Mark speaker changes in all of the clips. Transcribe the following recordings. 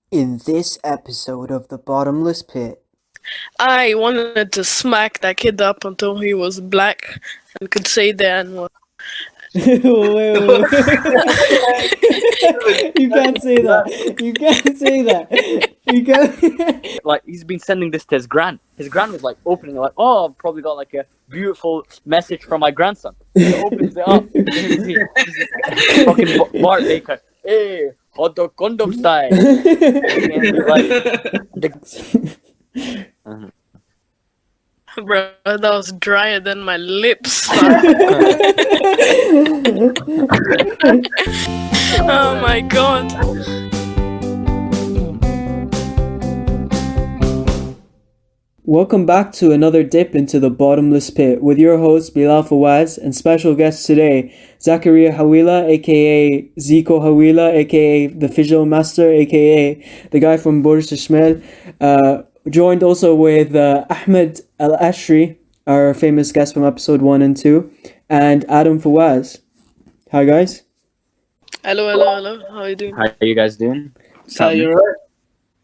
Speaker 1: In this episode of The Bottomless Pit,
Speaker 2: I wanted to smack that kid up until he was black and could say the N-word.
Speaker 1: wait. You can't say that. You can't say that. You can't.
Speaker 3: Like, he's been sending this to his gran. His gran was like opening it, like, oh, I've probably got like a beautiful message from my grandson. He opens it up. This is fucking Bart Baker. Hey, hotdog condom style. And he's like,
Speaker 2: Bro, that was drier than my lips. Oh my god.
Speaker 1: Welcome back to another dip into the bottomless pit with your host Bilal Fawaz and special guest today, Zackeria Hawila, aka Zico Hawila, aka the Fijl Master, aka the guy from Bottomless. Joined also with Ahmed El-Ashry, our famous guest from episode 1 and 2, and Adam Fawaz. Hi guys.
Speaker 2: Hello. How are you doing?
Speaker 3: how are you guys doing?
Speaker 2: You right?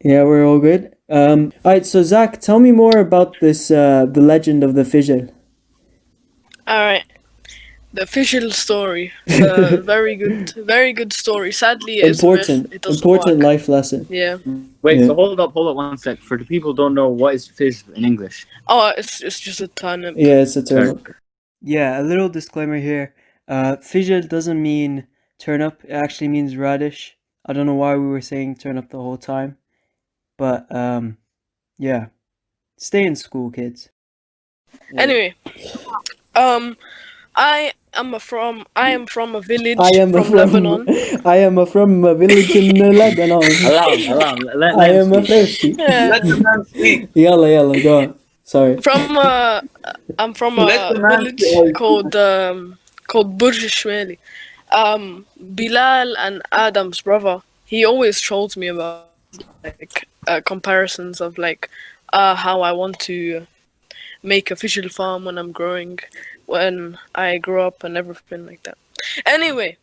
Speaker 1: Yeah, we're all good. Alright, so Zach, tell me more about this, the legend of the Fijl.
Speaker 2: Alright. The Fijl story. Very good story. Sadly, it's a myth. It doesn't
Speaker 1: Important
Speaker 2: work.
Speaker 1: life lesson.
Speaker 2: Yeah.
Speaker 3: Wait,
Speaker 1: Yeah.
Speaker 3: so hold up 1 sec. For the people who don't know, what is fish in English?
Speaker 2: Oh, it's just a turnip.
Speaker 1: Yeah, it's a turnip. Yeah, a little disclaimer here. Fijl doesn't mean turnip. It actually means radish. I don't know why we were saying turnip the whole time. But, yeah. Stay in school, kids.
Speaker 2: Anyway, I am from a village from Lebanon.
Speaker 1: I am from a village in Lebanon.
Speaker 3: Around.
Speaker 1: I am a freshie.
Speaker 2: Yeah.
Speaker 1: Yalla, go on. Sorry.
Speaker 2: I'm from a village called Burj Shweli. Bilal and Adam's brother, he always trolls me about like comparisons of like how I want to make a Fijl farm when I grow up and everything like that. Anyway,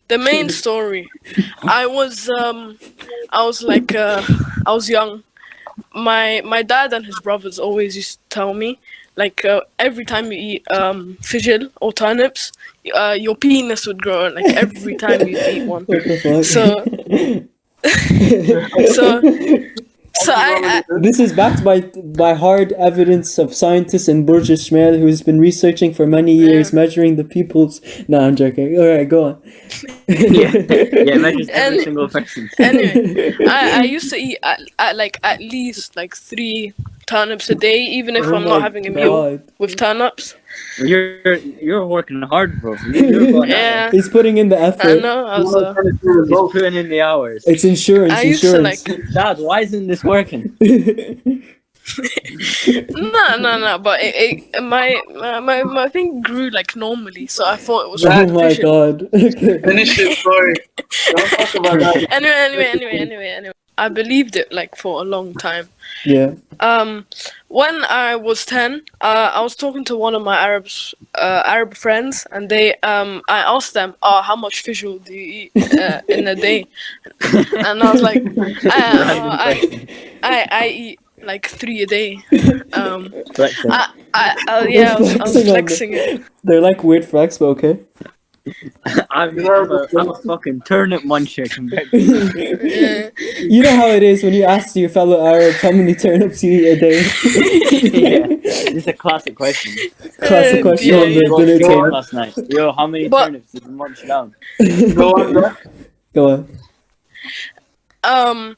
Speaker 2: the main story. I was young. My dad and his brothers always used to tell me, like, every time you eat Fijl or turnips, your penis would grow. Like every time you eat one.
Speaker 1: What the fuck?
Speaker 2: So I
Speaker 1: This is backed by hard evidence of scientists in Burj Ismail who's been researching for many years, measuring the people's... No, I'm joking. Alright, go on.
Speaker 3: Yeah, measures every single person.
Speaker 2: Anyway, I used to eat at least like 3 turnips a day, even if I'm not having a meal with turnips.
Speaker 3: You're working hard, bro. You're going
Speaker 2: Yeah.
Speaker 1: He's putting in the effort.
Speaker 2: I know.
Speaker 3: He's putting in the hours.
Speaker 1: It's insurance.
Speaker 2: I used to like.
Speaker 3: Dad, why isn't this working?
Speaker 2: No. But my thing grew like normally, so I thought it was.
Speaker 1: Oh my
Speaker 2: efficient.
Speaker 1: god.
Speaker 4: Finish it, sorry. Don't talk about that.
Speaker 2: Anyway. I believed it like for a long time.
Speaker 1: Yeah.
Speaker 2: When I was 10, I was talking to one of my Arab friends, and I asked them, how much Fijl do you eat in a day? And I was like, I eat like 3 a day.
Speaker 3: Flexing.
Speaker 2: I was flexing it.
Speaker 1: They're like weird flex, but okay.
Speaker 3: I'm a fucking turnip muncher compared to
Speaker 2: Yeah.
Speaker 1: You know how it is when you ask your fellow Arabs how many turnips you eat a day.
Speaker 3: Yeah, this is a classic question.
Speaker 1: Classic question
Speaker 2: Yeah,
Speaker 1: on the
Speaker 3: Go
Speaker 1: dinner
Speaker 3: to
Speaker 1: table.
Speaker 3: last night. Yo, how many
Speaker 2: But-
Speaker 3: turnips did you munch down?
Speaker 4: Go on, bro.
Speaker 1: Go on.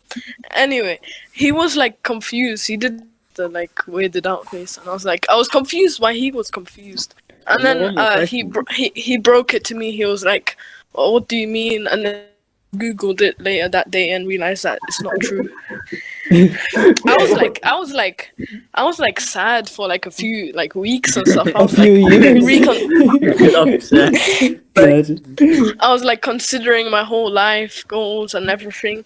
Speaker 2: Anyway, he was like confused. He did the like weirded out face, and I was confused why he was confused. And then he broke it to me. He was like, well, "What do you mean?" And then Googled it later that day and realized that it's not true. I was like sad for like a few like weeks and stuff. I
Speaker 1: A
Speaker 2: was
Speaker 1: few
Speaker 2: like
Speaker 1: years.
Speaker 3: Upset.
Speaker 1: Imagine.
Speaker 2: I was like considering my whole life goals and everything.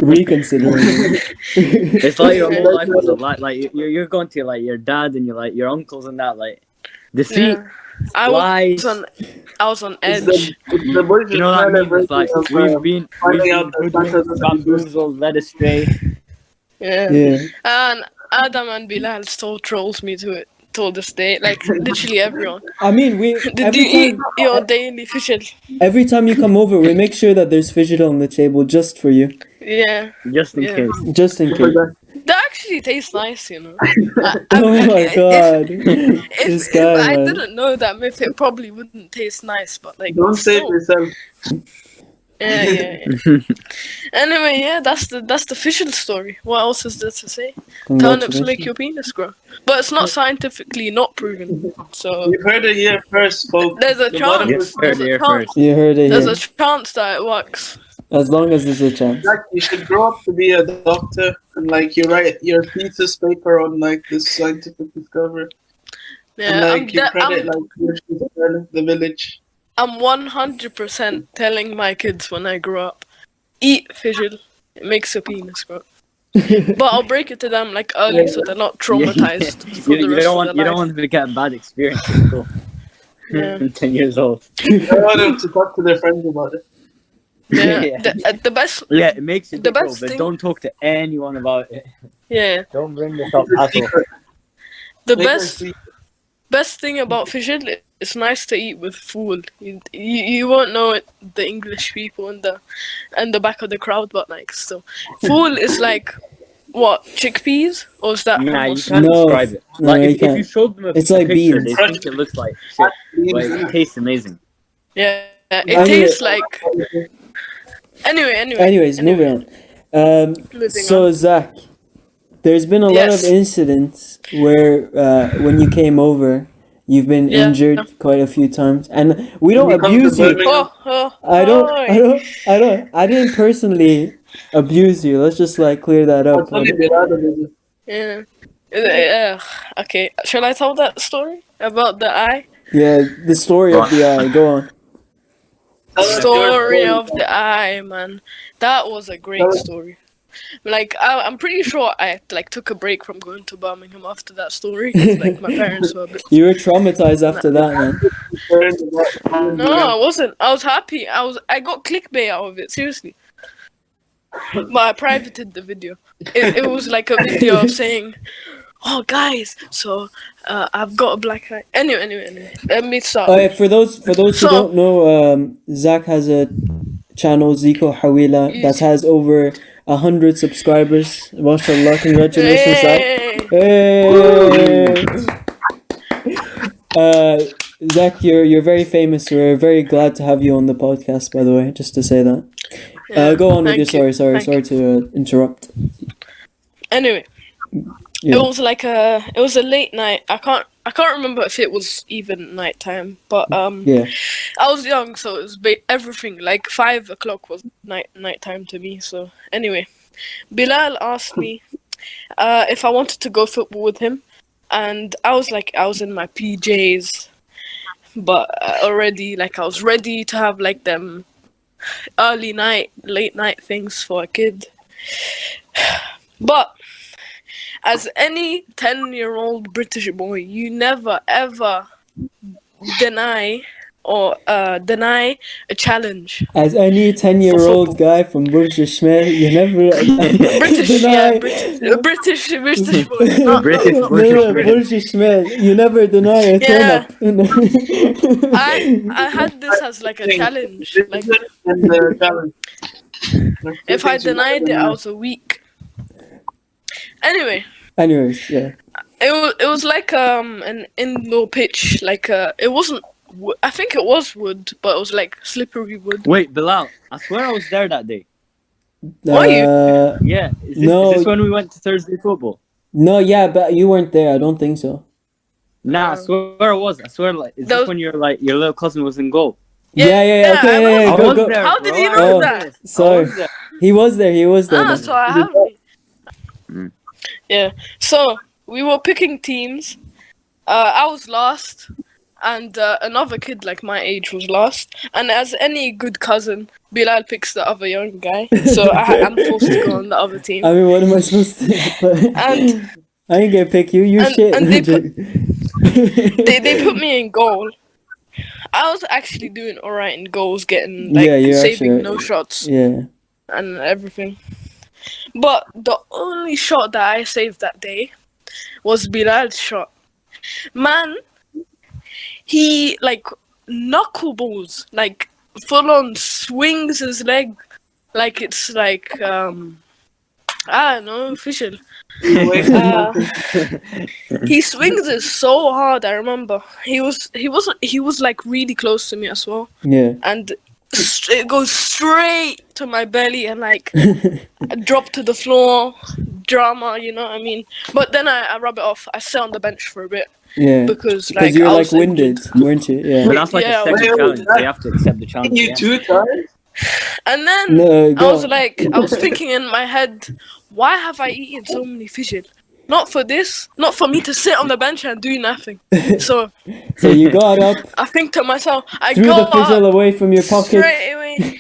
Speaker 1: Reconsidering.
Speaker 3: It's like your whole life was a lot. Like you're going to like your dad and your uncles and that. Like Deceit,
Speaker 2: I
Speaker 3: lies.
Speaker 2: I was on
Speaker 4: It's
Speaker 2: edge.
Speaker 4: the boys
Speaker 3: You know what I mean? It's like we've been
Speaker 4: finding out that Santa's
Speaker 3: hoodwinked,
Speaker 4: a secret.
Speaker 3: bamboozled, led astray.
Speaker 2: Yeah.
Speaker 1: Yeah.
Speaker 2: And Adam and Bilal still trolls me to it till this day. Like literally everyone.
Speaker 1: I mean,
Speaker 2: Did you eat your daily Fijl?
Speaker 1: every time you come over, we make sure that there's Fijl on the table just for you,
Speaker 2: Yeah.
Speaker 3: Just in
Speaker 2: Yeah.
Speaker 3: case.
Speaker 1: just in case.
Speaker 2: They actually taste nice, you know.
Speaker 1: Oh my god,
Speaker 2: If
Speaker 1: this guy,
Speaker 2: I
Speaker 1: man.
Speaker 2: didn't know that myth, it probably wouldn't taste nice, but like
Speaker 4: Don't save
Speaker 2: still.
Speaker 4: yourself.
Speaker 2: Yeah. Anyway, yeah, that's the Fijl story. What else is there to say? Turnips make
Speaker 1: Congratulations.
Speaker 2: your penis grow, but it's not scientifically not proven. So
Speaker 4: You've heard it here first, folks.
Speaker 2: there's a
Speaker 4: The
Speaker 2: chance.
Speaker 4: Bottomless
Speaker 2: There's a chance.
Speaker 1: You heard it
Speaker 2: There's
Speaker 1: here.
Speaker 2: a chance that it works.
Speaker 1: As long as there's a chance.
Speaker 4: Like, you should grow up to be a doctor and like you write your thesis paper on like this scientific discovery.
Speaker 2: Yeah,
Speaker 4: And like you credit
Speaker 2: I'm
Speaker 4: like the village.
Speaker 2: 100% telling my kids when I grow up, eat Fijl. It makes your penis grow. But I'll break it to them like early so they're not traumatized for the
Speaker 3: You
Speaker 2: rest
Speaker 3: don't
Speaker 2: of
Speaker 3: want
Speaker 2: their
Speaker 3: you don't
Speaker 2: life.
Speaker 3: want them to get a bad experience at school.
Speaker 2: Yeah.
Speaker 3: 10 years old.
Speaker 4: You don't want them to talk to their friends about it.
Speaker 2: Yeah,
Speaker 3: Yeah.
Speaker 2: the best.
Speaker 3: Yeah, it makes you
Speaker 2: The
Speaker 3: grow,
Speaker 2: best
Speaker 3: but
Speaker 2: thing-
Speaker 3: don't talk to anyone about it.
Speaker 2: Yeah,
Speaker 3: Don't bring this up
Speaker 4: It's a
Speaker 3: at all.
Speaker 4: secret.
Speaker 2: the
Speaker 4: Make it a
Speaker 2: best
Speaker 4: secret.
Speaker 2: best thing about Fijl, it's nice to eat with food. You won't know it, the English people in the back of the crowd, but like still, fool is like what, chickpeas, or is that
Speaker 3: Nah, you
Speaker 2: hummus?
Speaker 3: can't
Speaker 1: No,
Speaker 3: describe it.
Speaker 1: no,
Speaker 3: Like
Speaker 1: you
Speaker 3: if you
Speaker 1: can't.
Speaker 3: showed them a
Speaker 1: It's like
Speaker 3: picture,
Speaker 1: beans.
Speaker 3: they think it looks like shit, but it tastes amazing.
Speaker 2: Yeah, it
Speaker 1: Anyway.
Speaker 2: tastes like. Anyway.
Speaker 1: Anyways, moving on.
Speaker 2: Moving
Speaker 1: So
Speaker 2: on.
Speaker 1: Zach, there's been a lot of
Speaker 2: Yes.
Speaker 1: incidents where when you came over, you've been
Speaker 2: Yeah.
Speaker 1: injured quite a few times, and we don't
Speaker 4: You come to
Speaker 1: abuse you.
Speaker 4: Birmingham.
Speaker 1: I didn't personally abuse you. Let's just like clear that
Speaker 4: I'll
Speaker 1: up.
Speaker 4: tell you Bilal.
Speaker 2: Yeah. Okay. Shall I tell that story about the eye?
Speaker 1: Yeah, the story of the eye. Go on.
Speaker 4: Tell us your
Speaker 2: Story of the eye, man. That was a great story. Like I'm pretty sure I like took a break from going to Birmingham after that story. 'Cause, like my parents were a bit.
Speaker 1: You were traumatized after that, man.
Speaker 2: No, I wasn't. I was happy. I got clickbait out of it. Seriously. But I privated the video. It was like a video of saying, "Oh guys, so I've got a black eye." Anyway. Let me start.
Speaker 1: Oh, yeah, for those who
Speaker 2: So-
Speaker 1: don't know, Zach has a channel, Zackeria Hawila, that has over 100 subscribers. MashaAllah, congratulations, Zach.
Speaker 2: Hey!
Speaker 1: Hey! Zach, you're very famous. We're very glad to have you on the podcast, by the way, just to say that.
Speaker 2: Yeah,
Speaker 1: Go on with your
Speaker 2: thank you,
Speaker 1: story.
Speaker 2: thank
Speaker 1: Sorry to interrupt.
Speaker 2: Anyway,
Speaker 1: Yeah.
Speaker 2: it was a late night. I can't remember if it was even nighttime, but
Speaker 1: Yeah.
Speaker 2: I was young, so it was everything. Like 5 o'clock was nighttime to me. So anyway, Bilal asked me if I wanted to go football with him, and I was in my PJs, but already like I was ready to have like them late night things for a kid. But as any 10-year-old British boy, you never ever deny a challenge.
Speaker 1: As any 10-year-old guy from Burj Shmel, you never
Speaker 2: British boy.
Speaker 3: British
Speaker 1: No,
Speaker 3: British.
Speaker 1: Burj Shmel, you never deny a
Speaker 2: Yeah.
Speaker 1: turn-up.
Speaker 2: I had this as like a challenge. Like
Speaker 4: And the challenge.
Speaker 2: if I denied it, I was a weak. Anyway.
Speaker 1: Anyways, yeah.
Speaker 2: It was like an indoor pitch, like it wasn't. I think it was wood, but it was like slippery wood.
Speaker 3: Wait, Bilal, I swear I was there that day.
Speaker 2: Were you?
Speaker 3: Yeah,
Speaker 1: No.
Speaker 3: is this when we went to Thursday football?
Speaker 1: No, yeah, but you weren't there. I don't think so.
Speaker 3: Nah, I swear I was. I swear, like, is
Speaker 2: That
Speaker 3: this
Speaker 2: was-
Speaker 3: when your little cousin was in goal?
Speaker 1: Yeah, okay,
Speaker 2: I was.
Speaker 1: yeah,
Speaker 3: I
Speaker 1: go,
Speaker 3: was
Speaker 1: go.
Speaker 3: there.
Speaker 2: How did
Speaker 3: bro.
Speaker 2: you
Speaker 3: I
Speaker 2: know
Speaker 3: was
Speaker 2: that?
Speaker 3: there. I
Speaker 1: Sorry.
Speaker 3: was there.
Speaker 1: He was there. then.
Speaker 2: So I have me.
Speaker 3: Mm.
Speaker 2: Yeah. So we were picking teams. I was last, and another kid like my age was last. And as any good cousin, Bilal picks the other young guy, so I'm forced to go on the other team.
Speaker 1: I mean, what am I supposed to do?
Speaker 2: And
Speaker 1: I ain't gonna pick you. You
Speaker 2: and-
Speaker 1: shit.
Speaker 2: and they put- they put me in goal. I was actually doing alright in goals, getting like
Speaker 1: you're
Speaker 2: saving
Speaker 1: actually,
Speaker 2: no shots
Speaker 1: yeah.
Speaker 2: and everything. But the only shot that I saved that day was Bilal's shot. Man, he like knuckleballs, like full on swings his leg like it's like I don't know, Fijl. He swings it so hard. I remember he was like really close to me as well.
Speaker 1: Yeah.
Speaker 2: And it goes straight to my belly and like I drop to the floor. Drama, you know what I mean? But then I rub it off. I sit on the bench for a bit.
Speaker 1: Yeah.
Speaker 2: Because like
Speaker 1: you're
Speaker 2: I
Speaker 1: like
Speaker 2: was
Speaker 1: winded, weren't you? Yeah.
Speaker 3: But that's like
Speaker 2: Yeah,
Speaker 3: a second
Speaker 4: wait,
Speaker 3: challenge. They have to accept the challenge.
Speaker 4: You 2 times?
Speaker 2: And then
Speaker 1: No,
Speaker 2: I was like, I was thinking in my head, why have I eaten so many Fijl? Not for this, not for me to sit on the bench and do nothing. So
Speaker 1: you got up,
Speaker 2: I think to myself, I
Speaker 1: threw the
Speaker 2: got
Speaker 1: Fijl
Speaker 2: up
Speaker 1: away from your pocket.
Speaker 2: straight away.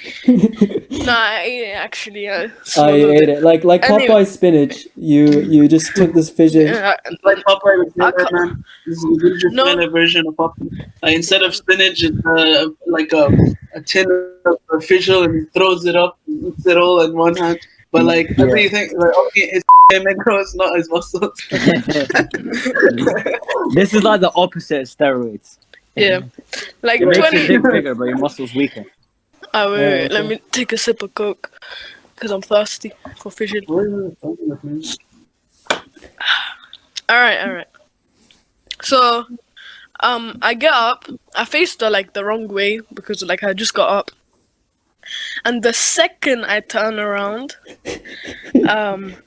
Speaker 2: Nah, I ate it actually. I
Speaker 1: You
Speaker 2: swallowed
Speaker 1: ate it. Like
Speaker 2: Anyway.
Speaker 1: Popeye spinach. You just took this Fijl.
Speaker 2: Yeah,
Speaker 4: Like Popeye with
Speaker 2: I
Speaker 4: Miller,
Speaker 2: ca-
Speaker 4: man. This is a Ginger
Speaker 2: No.
Speaker 4: Miller version of Popeye. Instead of spinach, it's like a tin of Fijl, and he throws it up and eats it all in one hand. But like, that's what you think, like, okay, his macros, not his muscles.
Speaker 3: This is like the opposite of steroids.
Speaker 2: yeah. Like
Speaker 3: It makes your
Speaker 2: 20.
Speaker 3: dick bigger, but your muscles weaker.
Speaker 2: Oh, wait,
Speaker 1: Yeah,
Speaker 2: wait, let me take a sip of Coke. Because I'm thirsty for Fijl. Alright. So, I get up. I faced her like the wrong way because like I just got up. And the second I turn around,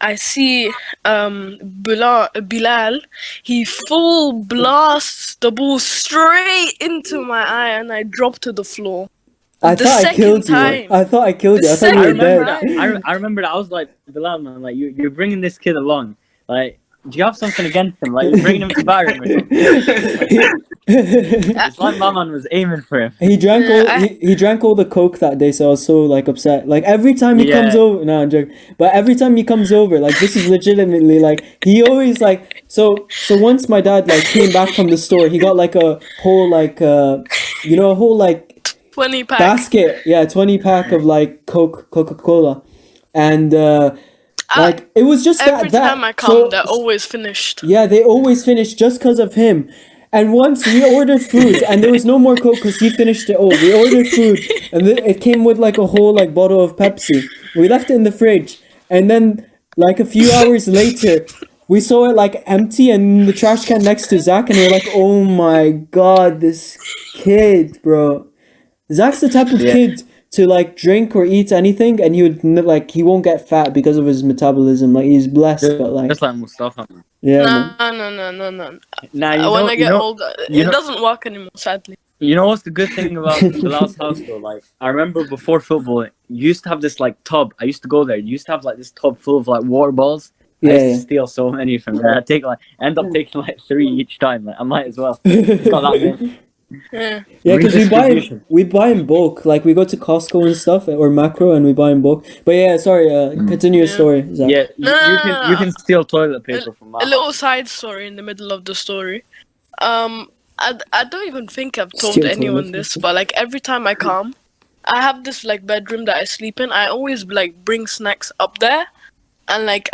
Speaker 2: I see Bilal. He full blasts the ball straight into my eye, and I drop to the floor.
Speaker 1: I
Speaker 2: The
Speaker 1: thought I
Speaker 2: second
Speaker 1: killed you.
Speaker 2: time.
Speaker 1: I thought I killed you. I
Speaker 2: The
Speaker 1: thought you
Speaker 3: I
Speaker 1: were
Speaker 2: second
Speaker 3: remember
Speaker 1: dead.
Speaker 2: time.
Speaker 3: that. I remember that. I was like, Bilal, man, like you're bringing this kid along. Like, do you have something against him? Like, you're bringing him to batter him or something. It's like my man was aiming for him.
Speaker 1: He drank
Speaker 2: Yeah,
Speaker 1: all he drank all the Coke that day, so I was so like upset. Like every time he comes
Speaker 3: Yeah.
Speaker 1: over, no, I'm joking. But every time he comes over, like this is legitimately like he always like so once my dad like came back from the store, he got like a whole like a whole like
Speaker 2: 20 pack.
Speaker 1: basket, 20 pack of like Coca-Cola, and like it was just
Speaker 2: Every
Speaker 1: that
Speaker 2: time I come,
Speaker 1: so-
Speaker 2: they're always finished.
Speaker 1: yeah, they always finish just because of him. And once we ordered food, and there was no more Coke because he finished it all. We ordered food, and it came with like a whole like bottle of Pepsi. We left it in the fridge, and then like a few hours later, we saw it like empty and in the trash can next to Zach, and we're like, "Oh my god, this kid, bro!" Zach's the type of kid to like drink or eat anything, and he would he won't get fat because of his metabolism. Like he's blessed, but like
Speaker 3: Just like Mustafa.
Speaker 1: yeah, man.
Speaker 2: No.
Speaker 3: Nah,
Speaker 2: When I get older, it doesn't work anymore, sadly.
Speaker 3: You know what's the good thing about Bilal's house though? Like, I remember before football, you used to have this like tub. I used to go there. You used to have like this tub full of like water balls. I used to steal so many from there. I'd end up taking like 3 each time. Like, I might as well. It's got that many.
Speaker 2: Yeah.
Speaker 1: Yeah, because
Speaker 3: Redistribution.
Speaker 1: we buy in bulk. Like we go to Costco and stuff, or Macro, and we buy in bulk. But yeah, sorry. Continue your story, Zach.
Speaker 3: Yeah,
Speaker 2: No,
Speaker 3: you can steal toilet paper from my
Speaker 2: A little side story in the middle of the story. I don't even think I've told
Speaker 1: Steal
Speaker 2: anyone
Speaker 1: toilet
Speaker 2: this, but like every time I come, I have this like bedroom that I sleep in. I always like bring snacks up there, and like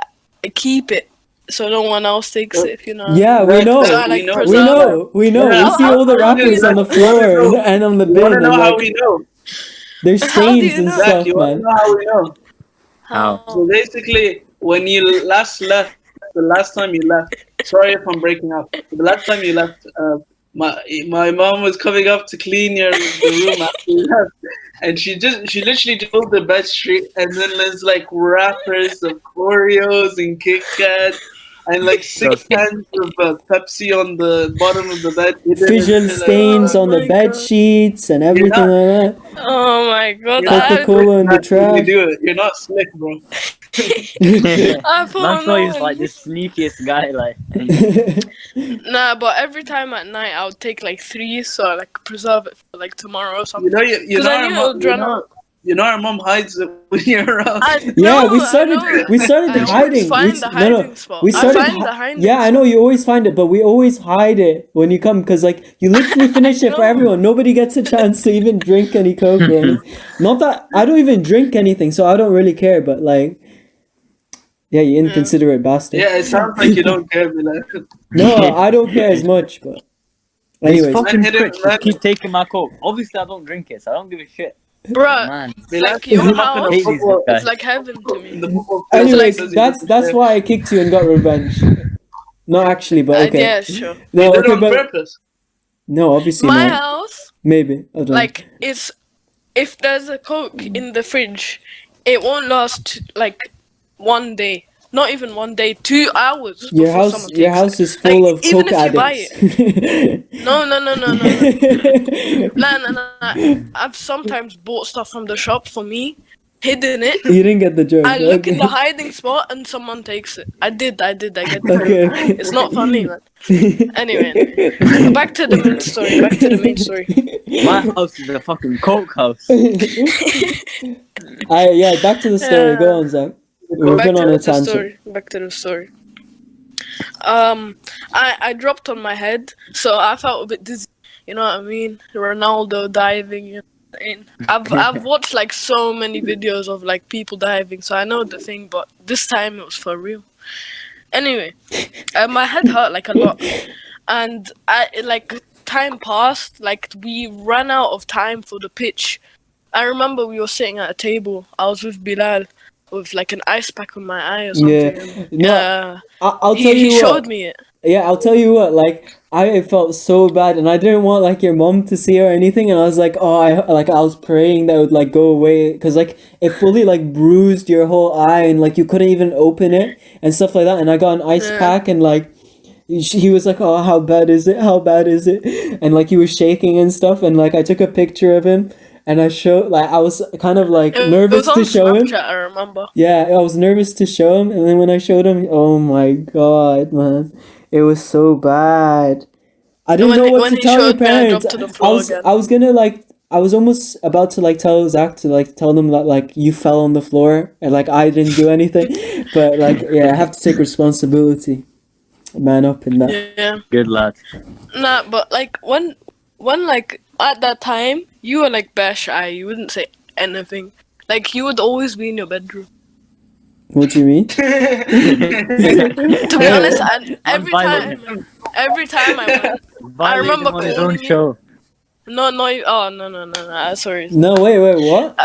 Speaker 2: I keep it so no one else takes it. If you know.
Speaker 1: Yeah, we know.
Speaker 2: So I, like,
Speaker 4: We know.
Speaker 2: preserve
Speaker 1: We know.
Speaker 4: Yeah.
Speaker 1: We see all the wrappers on the floor and on the
Speaker 4: You want
Speaker 1: bin,
Speaker 4: to know
Speaker 1: and
Speaker 4: how
Speaker 1: like
Speaker 4: we know?
Speaker 1: there's
Speaker 2: How do you
Speaker 1: stains and
Speaker 2: know?
Speaker 4: Zach,
Speaker 1: stuff,
Speaker 4: you want to
Speaker 1: man.
Speaker 4: know how we know?
Speaker 3: How?
Speaker 4: So basically, when you last left, the last time you left, sorry if I'm breaking up, but the last time you left, my mom was coming up to clean the room after you left, and she literally pulled the bed straight, and then there's like wrappers of Oreos and Kit Kat, and like 6 cans of Pepsi on the bottom of the bed.
Speaker 1: Fijl stains on the
Speaker 2: my
Speaker 1: bed
Speaker 2: God.
Speaker 1: sheets and everything like that.
Speaker 2: Oh my god!
Speaker 1: Coca-Cola in the
Speaker 4: That's what
Speaker 1: trash.
Speaker 4: you do it. You're not slick, bro.
Speaker 2: I thought
Speaker 3: That's why he's
Speaker 2: no
Speaker 3: like
Speaker 2: one-
Speaker 3: the sneakiest guy. Like,
Speaker 2: Nah, but every time at night I would take like 3, so I like preserve it for like tomorrow or something.
Speaker 4: You know,
Speaker 2: Because I knew it would run out.
Speaker 4: our mom hides it when you're around.
Speaker 1: Yeah, we started hiding.
Speaker 2: Find the hiding spot.
Speaker 1: We started.
Speaker 2: I find the hiding
Speaker 1: Yeah, I know you always find it, but we always hide it when you come because like you literally finish it for everyone. Nobody gets a chance to even drink any Coke or anything. Not that I don't even drink anything, so I don't really care. But like, yeah, you inconsiderate bastard.
Speaker 4: Yeah, it sounds like you don't care, Bilal.
Speaker 1: No, I don't care as much, but
Speaker 3: These
Speaker 1: anyways.
Speaker 3: fucking pricks just keep taking my Coke. Obviously, I don't drink it, so I don't give a shit.
Speaker 2: Bruh,
Speaker 3: Man,
Speaker 2: like your house,
Speaker 3: hate these guys.
Speaker 2: it's like heaven to me.
Speaker 1: Anyways, that's why I kicked you and got revenge. Not actually, but okay.
Speaker 2: Yeah, sure.
Speaker 1: No,
Speaker 4: You did
Speaker 1: okay,
Speaker 4: on
Speaker 1: but
Speaker 4: purpose.
Speaker 1: no, obviously
Speaker 2: My
Speaker 1: not.
Speaker 2: house,
Speaker 1: Maybe I don't know.
Speaker 2: like, it's if there's a Coke in the fridge, it won't last like 1 day. Not even 1 day, 2 hours.
Speaker 1: Your house is full of
Speaker 2: even
Speaker 1: Coke
Speaker 2: if you buy
Speaker 1: addicts.
Speaker 2: No. Nah. I've sometimes bought stuff from the shop for me, hidden it.
Speaker 1: You didn't get the joke.
Speaker 2: I look in
Speaker 1: okay.
Speaker 2: the hiding spot and someone takes it. I get the joke.
Speaker 1: Okay.
Speaker 2: It's not funny, man. Anyway, back to the main story.
Speaker 3: My house is a fucking Coke house.
Speaker 1: Yeah, back to the story. Go on, Zach. We've been on a tangent.
Speaker 2: Back to the story. I dropped on my head, so I felt a bit dizzy. You know what I mean? Ronaldo diving. You know what I mean? I've watched like so many videos of like people diving, so I know the thing. But this time it was for real. Anyway, my head hurt like a lot, and time passed. Like we ran out of time for the pitch. I remember we were sitting at a table. I was with Bilal, with like an ice pack on my eye or something.
Speaker 1: Yeah. No, I'll tell you
Speaker 2: he
Speaker 1: what.
Speaker 2: showed me it.
Speaker 1: Yeah, I'll tell you what. Like, I felt so bad, and I didn't want like your mom to see or anything. And I was like, I was praying that it would like go away, because like it fully like bruised your whole eye, and like you couldn't even open it and stuff like that. And I got an ice pack, and like he was like, oh, how bad is it? And like he was shaking and stuff, and like I took a picture of him. And I was kind of like nervous to show him.
Speaker 2: I remember.
Speaker 1: Yeah, I was nervous to show him, and then when I showed him, oh my god, man, it was so bad. I didn't know what to tell your parents. I was almost about to like tell Zach to like tell them that like you fell on the floor and like I didn't do anything, but like yeah, I have to take responsibility. Man up in that.
Speaker 2: Yeah.
Speaker 3: Good lad.
Speaker 2: Nah, but like when like at that time you were like bare shy. You wouldn't say anything. Like you would always be in your bedroom.
Speaker 1: What do you mean?
Speaker 2: To be honest, every time I went, I remember calling you. No. Oh no. Sorry.
Speaker 1: No, wait. What?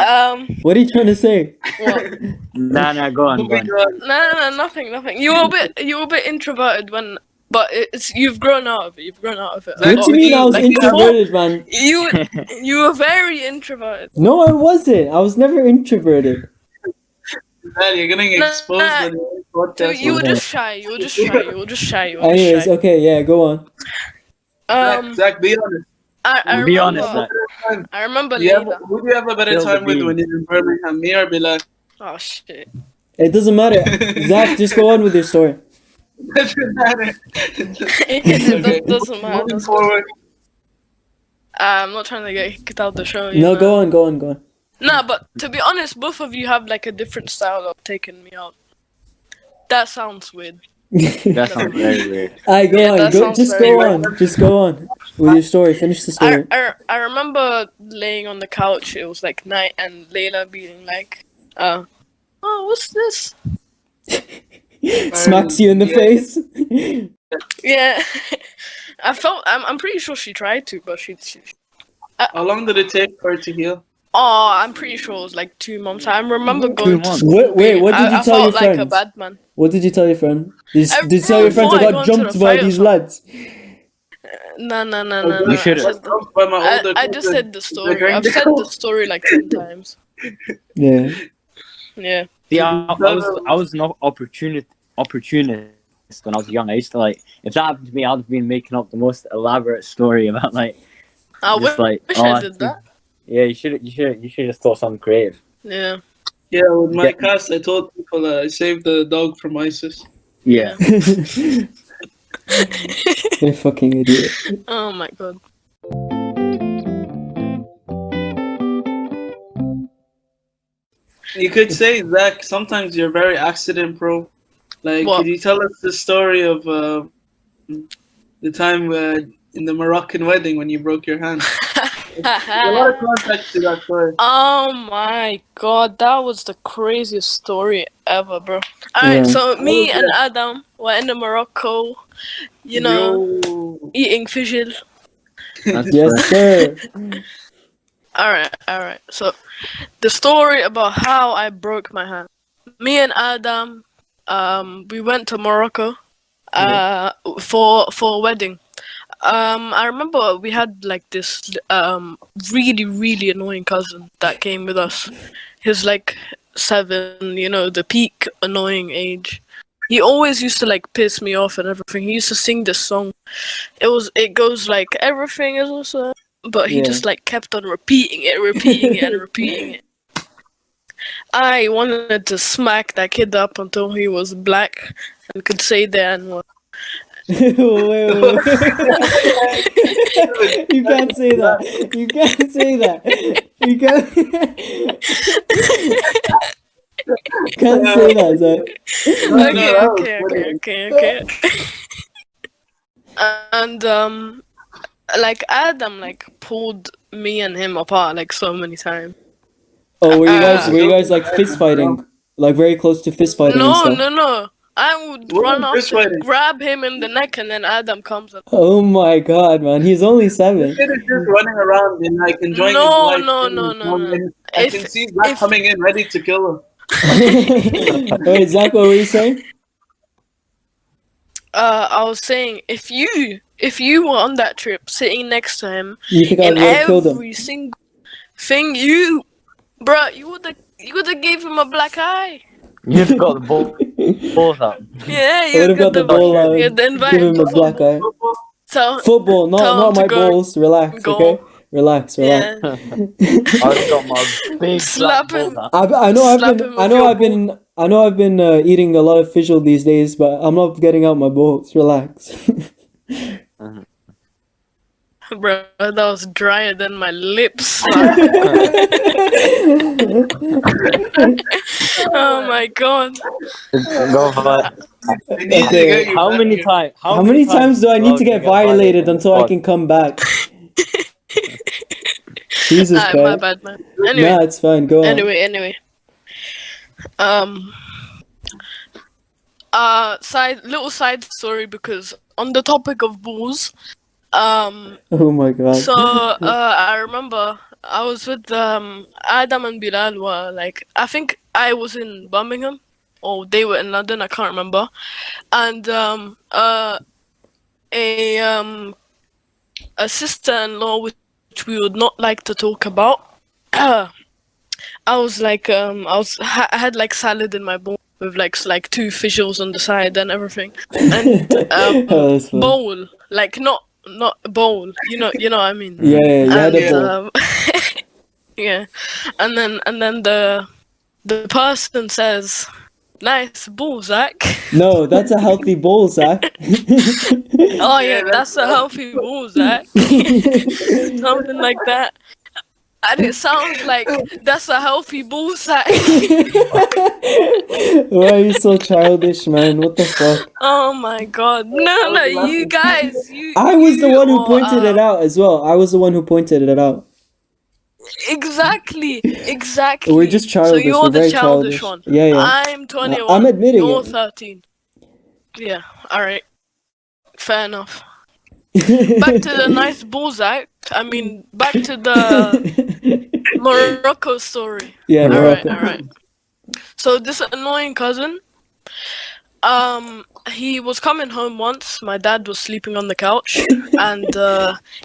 Speaker 1: What are you trying to say?
Speaker 2: What?
Speaker 3: Nah. Go on.
Speaker 2: No, nothing. You were a bit introverted but you've grown out of it.
Speaker 1: What do you mean I was introverted, man?
Speaker 2: You were very introverted.
Speaker 1: No, I wasn't. I was never introverted.
Speaker 4: Man, you're getting exposed on the podcast.
Speaker 2: You were just shy.
Speaker 1: Anyways, okay, yeah, go on.
Speaker 4: Zach, be honest.
Speaker 2: I
Speaker 3: be
Speaker 2: remember,
Speaker 3: honest, Zach.
Speaker 2: I remember
Speaker 4: who do you have a better time with when you're in Birmingham, me or Bilal?
Speaker 2: Oh shit.
Speaker 1: It doesn't matter. Zach, just go on with your story.
Speaker 4: Doesn't matter.
Speaker 2: It doesn't matter.
Speaker 4: Moving forward.
Speaker 2: I'm not trying to get kicked out of the show.
Speaker 1: No, go on.
Speaker 2: Nah, but to be honest, both of you have like a different style of taking me out. That sounds weird.
Speaker 3: That sounds very weird.
Speaker 1: Alright, Just go on with your story. Finish the story.
Speaker 2: I remember laying on the couch. It was like night, and Layla being like, "Oh, what's this?"
Speaker 1: Smacks you in the face.
Speaker 2: Yeah, I'm pretty sure she tried to, but she.
Speaker 4: How long did it take for her to heal?
Speaker 2: Oh, I'm pretty sure it was like 2 months. I remember going to school.
Speaker 1: Wait, what did you tell your friends?
Speaker 2: I felt like a bad man.
Speaker 1: What did you tell your friend? Did you tell your friends I got jumped by these lads?
Speaker 2: No.
Speaker 3: You should have.
Speaker 2: I just said the story. I've said the story like 10 times.
Speaker 1: Yeah.
Speaker 2: Yeah.
Speaker 3: See, I was not opportunist when I was young. I used to like, if that happened to me, I'd have been making up the most elaborate story about like.
Speaker 2: I wish I did that.
Speaker 3: Yeah, you should just thought something creative.
Speaker 2: Yeah.
Speaker 4: Yeah, with my cast, I told people that I saved the dog from ISIS.
Speaker 3: Yeah.
Speaker 1: You're a fucking idiot.
Speaker 2: Oh my god.
Speaker 4: You could say, Zach, sometimes you're very accident prone. Like,
Speaker 2: What?
Speaker 4: could you tell us the story of the time in the Moroccan wedding when you broke your hand? There's a lot of context to that story.
Speaker 2: Oh my god, that was the craziest story ever, bro. Alright,
Speaker 1: Yeah.
Speaker 2: so me and Adam were in Morocco, you know,
Speaker 4: Yo.
Speaker 2: eating Fijl.
Speaker 3: That's
Speaker 1: Yes,
Speaker 3: right.
Speaker 1: sir.
Speaker 2: Alright. So, the story about how I broke my hand. Me and Adam, we went to Morocco, for a wedding. I remember we had like this really annoying cousin that came with us. He was like 7, you know, the peak annoying age. He always used to like piss me off and everything. He used to sing this song. It goes like everything is awesome, but he
Speaker 1: Yeah.
Speaker 2: just like kept on repeating it. I wanted to smack that kid up until he was black and could say the N-word.
Speaker 1: wait. You can't say that. You can't say that. You can't. Can't say that, Zach.
Speaker 2: Okay. And like Adam like pulled me and him apart like so many times.
Speaker 1: Oh, were you guys like fist fighting? Like very close to fist fighting and stuff?
Speaker 2: No. I would
Speaker 4: What
Speaker 2: run
Speaker 4: was
Speaker 2: off
Speaker 4: fist
Speaker 2: to
Speaker 4: fighting?
Speaker 2: grab him in the neck, and then Adam comes up.
Speaker 1: Oh my god, man. He's only 7.
Speaker 4: This kid is just running around and like enjoying his life.
Speaker 2: No.
Speaker 4: I can see Zach coming in ready to kill him.
Speaker 1: Wait, Zach, what were you saying?
Speaker 2: I was saying if you were on that trip sitting next to him,
Speaker 1: You think I
Speaker 2: in
Speaker 1: would have killed him?
Speaker 2: every single thing you would have gave him a black eye.
Speaker 3: You've got the balls out.
Speaker 2: Yeah,
Speaker 1: I would have got the ball out
Speaker 2: You'd
Speaker 1: and
Speaker 2: invite
Speaker 1: give
Speaker 2: him
Speaker 1: him
Speaker 2: to
Speaker 1: a black eye.
Speaker 2: Tell
Speaker 1: Football,
Speaker 2: tell him
Speaker 1: not
Speaker 2: to
Speaker 1: my
Speaker 2: go-
Speaker 1: balls. Relax,
Speaker 2: go.
Speaker 1: okay? Relax.
Speaker 2: Yeah.
Speaker 3: I've got my big
Speaker 2: Slap
Speaker 3: black
Speaker 2: him.
Speaker 3: balls out.
Speaker 1: I know
Speaker 2: Slap him with your
Speaker 1: I've been eating a lot of Fijl these days, but I'm not getting out my balls. Relax.
Speaker 2: Bro, that was drier than my lips. Oh my god.
Speaker 3: Go for it.
Speaker 4: I need to
Speaker 1: Okay.
Speaker 4: get you
Speaker 3: How
Speaker 4: back
Speaker 3: many
Speaker 4: here.
Speaker 3: times?
Speaker 1: How many times do I need to get violated until I
Speaker 3: What?
Speaker 1: can come back? Jesus
Speaker 2: My
Speaker 1: Christ.
Speaker 2: bad, man. Anyway,
Speaker 1: Nah, it's fine. Go on.
Speaker 2: anyway. Little side story, because on the topic of balls,
Speaker 1: Oh my god.
Speaker 2: so I remember I was with Adam and Bilal were like, I think I was in Birmingham or they were in London, I can't remember. And a sister-in-law which we would not like to talk about. I was like I had like salad in my bowl with like 2 Fijls on the side and everything, and
Speaker 1: Oh, that's fun.
Speaker 2: bowl, like not bowl, you know what I mean.
Speaker 1: Yeah, you had a bowl.
Speaker 2: Yeah, and then the person says, "Nice ball, Zach."
Speaker 1: No, that's a healthy bowl, Zach.
Speaker 2: Oh yeah, that's a healthy ball, Zach. Something like that. And it sounds like that's a healthy ball, Zach.
Speaker 1: Why are you so childish, man? What the fuck?
Speaker 2: Oh my god. No, you guys.
Speaker 1: I was the one who
Speaker 2: are,
Speaker 1: pointed it out as well. I was the one who pointed it out.
Speaker 2: Exactly.
Speaker 1: We're just childish.
Speaker 2: So you're
Speaker 1: We're
Speaker 2: the
Speaker 1: very
Speaker 2: childish
Speaker 1: childish.
Speaker 2: one.
Speaker 1: Yeah.
Speaker 2: I'm 21.
Speaker 1: I'm admitting
Speaker 2: You're
Speaker 1: it.
Speaker 2: 13. Yeah, alright. Fair enough. Back to the nice ball, Zach. I mean, back to the Morocco story.
Speaker 1: Yeah, Morocco.
Speaker 2: Alright. So this annoying cousin, he was coming home once. My dad was sleeping on the couch, and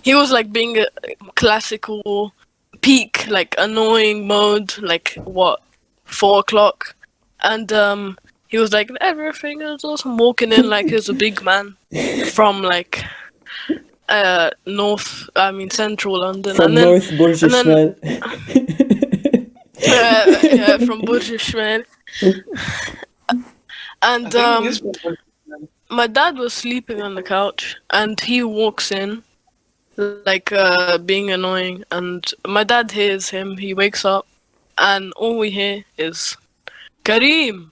Speaker 2: he was like being a classical peak, like annoying mode, like 4 o'clock, and he was like everything is awesome, walking in like he's a big man from like central London,
Speaker 1: From
Speaker 2: and then,
Speaker 1: North Burj
Speaker 2: and then-
Speaker 1: Ishmael.
Speaker 2: from Burj Ishmael. And my dad was sleeping on the couch, and he walks in, like being annoying. And my dad hears him. He wakes up, and all we hear is Kareem,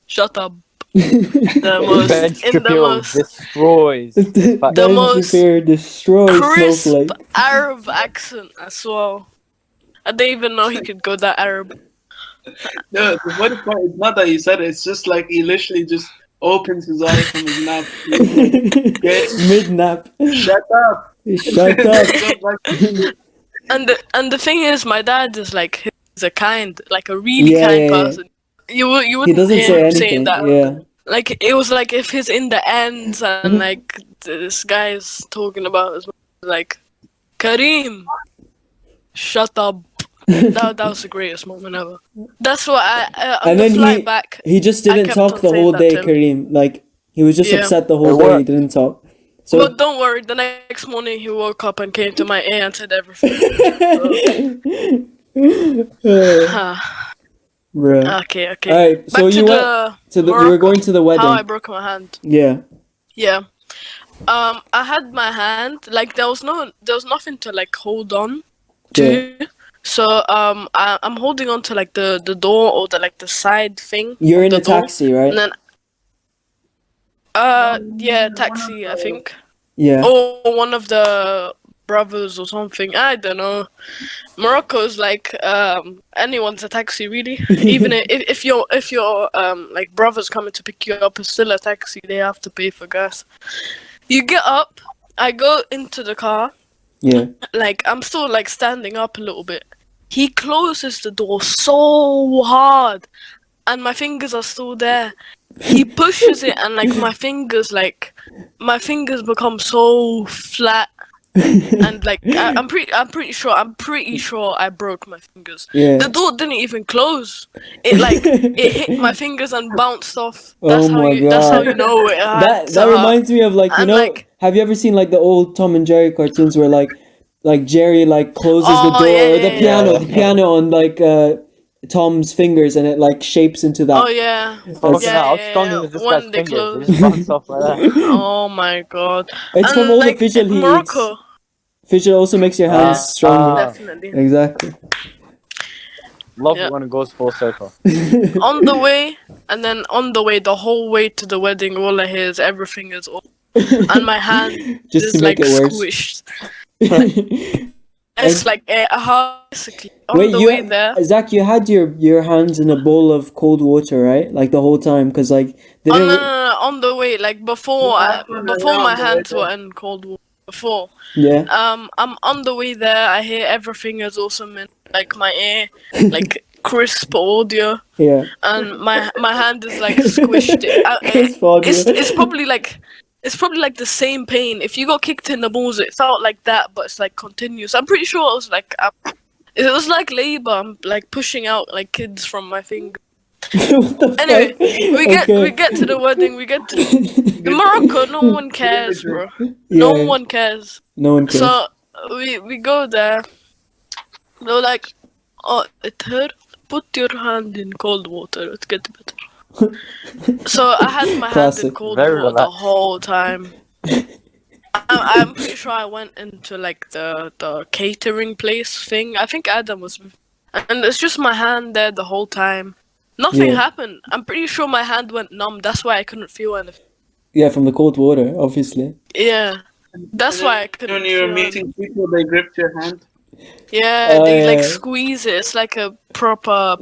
Speaker 2: shut up.
Speaker 3: Ben Shapiro destroys.
Speaker 2: The most
Speaker 1: destroys
Speaker 2: crisp
Speaker 1: Snowflake.
Speaker 2: Arab accent as well. I didn't even know he could go that Arab.
Speaker 4: No, the funny part is not that he said it. It's just like he literally just opens his eyes from his nap.
Speaker 1: Mid nap.
Speaker 4: Shut up.
Speaker 1: Shut up.
Speaker 2: And the thing is, my dad is like he's a really kind person. You wouldn't
Speaker 1: he doesn't
Speaker 2: hear
Speaker 1: say
Speaker 2: him
Speaker 1: anything.
Speaker 2: saying that.
Speaker 1: Yeah.
Speaker 2: Like it was like if he's in the ends and like this guy's talking about his like Kareem, shut up. That was the greatest moment ever. That's what
Speaker 1: and
Speaker 2: the
Speaker 1: then
Speaker 2: flight back.
Speaker 1: He just didn't talk the whole day, Kareem. Like he was just upset the whole day. He didn't talk. So,
Speaker 2: but don't worry. The next morning he woke up and came to my ear and said everything.
Speaker 1: Bruh.
Speaker 2: Okay.
Speaker 1: Alright, so you went you were going to the wedding.
Speaker 2: How I broke my hand.
Speaker 1: Yeah.
Speaker 2: I had my hand like there was nothing to like hold on to.
Speaker 1: Yeah.
Speaker 2: So I'm holding on to like the door or the side thing.
Speaker 1: You're in a taxi, right?
Speaker 2: And then taxi, I think.
Speaker 1: Yeah.
Speaker 2: Or one of the brothers or something. I don't know. Morocco's like anyone's a taxi really. Even if your like brothers coming to pick you up, it's still a taxi. They have to pay for gas. You get up. I go into the car.
Speaker 1: Yeah.
Speaker 2: Like I'm still like standing up a little bit. He closes the door so hard, and my fingers are still there. He pushes it, and like my fingers become so flat. And like I'm pretty sure I broke my fingers.
Speaker 1: Yeah.
Speaker 2: The door didn't even close. It hit my fingers and bounced off.
Speaker 1: That's
Speaker 2: how you know it.
Speaker 1: That reminds me of like have you ever seen like the old Tom and Jerry cartoons where like Jerry like closes the door or the piano on like Tom's fingers and it like shapes into that.
Speaker 2: Oh yeah.
Speaker 3: How strong is this guy's fingers? They just bounce off like that.
Speaker 2: Oh my god.
Speaker 1: It's from all the Fijl he
Speaker 2: Morocco.
Speaker 1: eats. Fijl also makes your hands stronger.
Speaker 2: Definitely.
Speaker 1: Exactly.
Speaker 3: Love it when it goes full circle.
Speaker 2: On the way, the whole way to the wedding, all I hear is everything is all, and my hand
Speaker 1: just
Speaker 2: is
Speaker 1: to make
Speaker 2: like
Speaker 1: it worse.
Speaker 2: squished. It's like basically on
Speaker 1: Wait,
Speaker 2: the way there.
Speaker 1: Zach, you had your hands in a bowl of cold water, right? Like the whole time, because like they didn't.
Speaker 2: No, on the way, like before my hands were in cold water. Before.
Speaker 1: Yeah.
Speaker 2: I'm on the way there. I hear everything is awesome in like my ear, like crisp audio.
Speaker 1: Yeah.
Speaker 2: And my hand is like squished. It's probably like the same pain. If you got kicked in the balls, it felt like that, but it's like continuous. I'm pretty sure it was like labor. I'm like pushing out like kids from my finger. Anyway, we get to the wedding. We get to in Morocco. No one cares, bro. No one cares.
Speaker 1: No one cares.
Speaker 2: So we go there. They're like, "Oh, it hurt. Put your hand in cold water. It gets better." So I had my hand in cold water the whole time. I'm pretty sure I went into like the catering place thing. I think Adam was, and it's just my hand there the whole time. Nothing happened. I'm pretty sure my hand went numb. That's why I couldn't feel anything.
Speaker 1: Yeah, from the cold water, obviously.
Speaker 2: Yeah, that's why I couldn't.
Speaker 4: When you were meeting people, they gripped your hand.
Speaker 2: Yeah, they like squeeze it. It's like a proper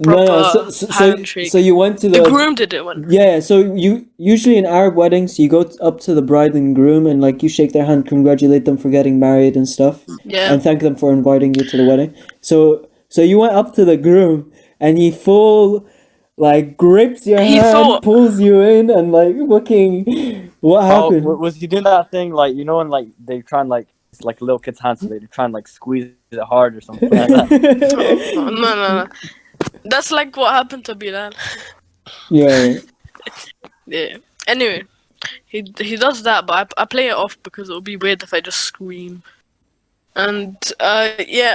Speaker 2: handshake.
Speaker 1: So you went to
Speaker 2: the groom did it one.
Speaker 1: Yeah, so you usually in Arab weddings you go up to the bride and groom and like you shake their hand, congratulate them for getting married and stuff.
Speaker 2: Yeah.
Speaker 1: And thank them for inviting you to the wedding. So you went up to the groom and he full like grips your hand, pulls you in, and like fucking what happened?
Speaker 3: Was he doing that thing like when like they try and like it's like a little kid's hand, so they try and like squeeze it hard or something like that?
Speaker 2: No. That's like what happened to Bilal.
Speaker 1: Yeah.
Speaker 2: Yeah. Anyway, he does that, but I play it off because it would be weird if I just scream. And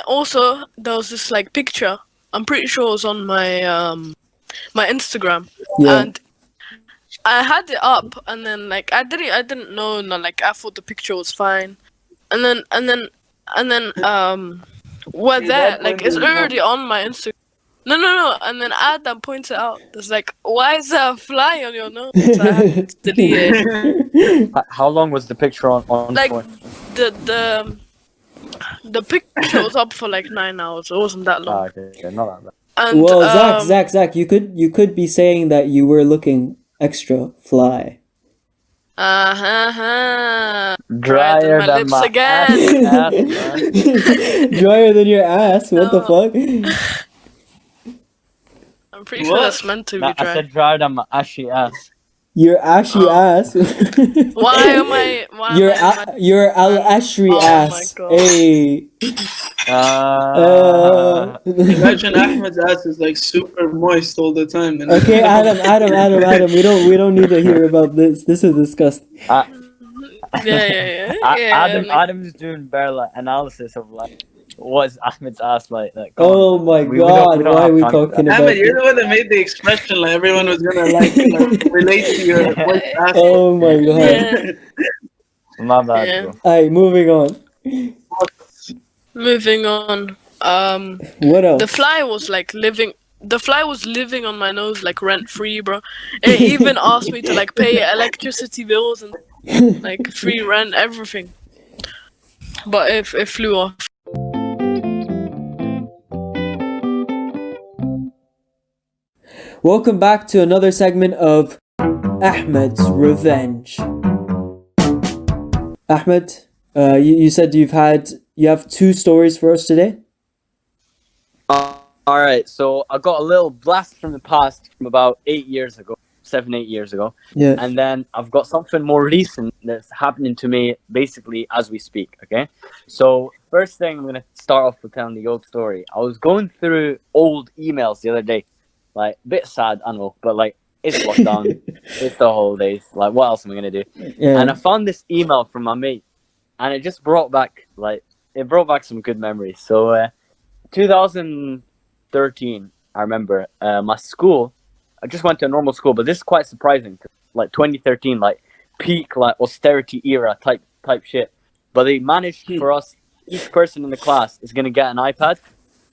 Speaker 2: also there was this like picture. I'm pretty sure it was on my my Instagram, and I had it up, and then like I didn't know, like I thought the picture was fine, and then What
Speaker 3: See,
Speaker 2: that?
Speaker 3: that
Speaker 2: Like,
Speaker 3: point
Speaker 2: it's
Speaker 3: is
Speaker 2: already on my Instagram. No. And then Adam points it out. It's like, why is there a fly on your nose? I had to delete it.
Speaker 3: How long was the picture on
Speaker 2: Like,
Speaker 3: for?
Speaker 2: the picture was up for like 9 hours. It wasn't that long.
Speaker 3: Okay, not that bad.
Speaker 2: And
Speaker 1: Well, Zach, you could be saying that you were looking extra fly.
Speaker 2: Drier than my lips again.
Speaker 3: ass, man.
Speaker 1: Drier than your ass. What the
Speaker 2: No.
Speaker 1: fuck?
Speaker 2: I'm pretty sure that's meant to be
Speaker 3: Nah, I
Speaker 2: dry.
Speaker 3: said drier than my ashy ass.
Speaker 1: Your ashy ass.
Speaker 2: Why am I?
Speaker 1: Your El-Ashry
Speaker 2: Oh
Speaker 1: ass.
Speaker 2: my God.
Speaker 1: Hey.
Speaker 4: Imagine Ahmed's ass is like super moist all the time. And
Speaker 1: Okay, Adam. We don't need to hear about this. This is disgusting.
Speaker 2: Yeah.
Speaker 3: Adam's doing bare like analysis of like what's Ahmed's ass like. Go on.
Speaker 1: Oh my
Speaker 3: We don't
Speaker 1: God! Why
Speaker 3: have
Speaker 1: are we
Speaker 3: time for
Speaker 1: talking
Speaker 3: that.
Speaker 1: about
Speaker 4: Ahmed, you're
Speaker 1: this?
Speaker 4: the one that made the expression like everyone was gonna like relate to your moist ass.
Speaker 1: Oh my God!
Speaker 2: Yeah.
Speaker 3: My bad,
Speaker 2: Yeah.
Speaker 3: bro.
Speaker 1: Alright, moving on.
Speaker 2: Moving on.
Speaker 1: What else?
Speaker 2: The fly was living on my nose like rent free, bro. It even asked me to like pay electricity bills and like free rent, everything. But it flew off.
Speaker 1: Welcome back to another segment of Ahmed's Revenge. Ahmed, you said you have 2 stories for us today?
Speaker 3: Alright, so I got a little blast from the past from about 8 years ago, 7-8 years ago.
Speaker 1: Yeah.
Speaker 3: And then I've got something more recent that's happening to me basically as we speak, okay? So first thing I'm going to start off with telling the old story. I was going through old emails the other day. Like, a bit sad, I know, but like, it's lockdown, it's the holidays, like, what else am I going to do?
Speaker 1: Yeah.
Speaker 3: And I found this email from my mate, and it just brought back some good memories. So 2013, I remember, my school, I just went to a normal school, but this is quite surprising. Like 2013, like peak, like austerity era type shit. But they managed for us, each person in the class is going to get an iPad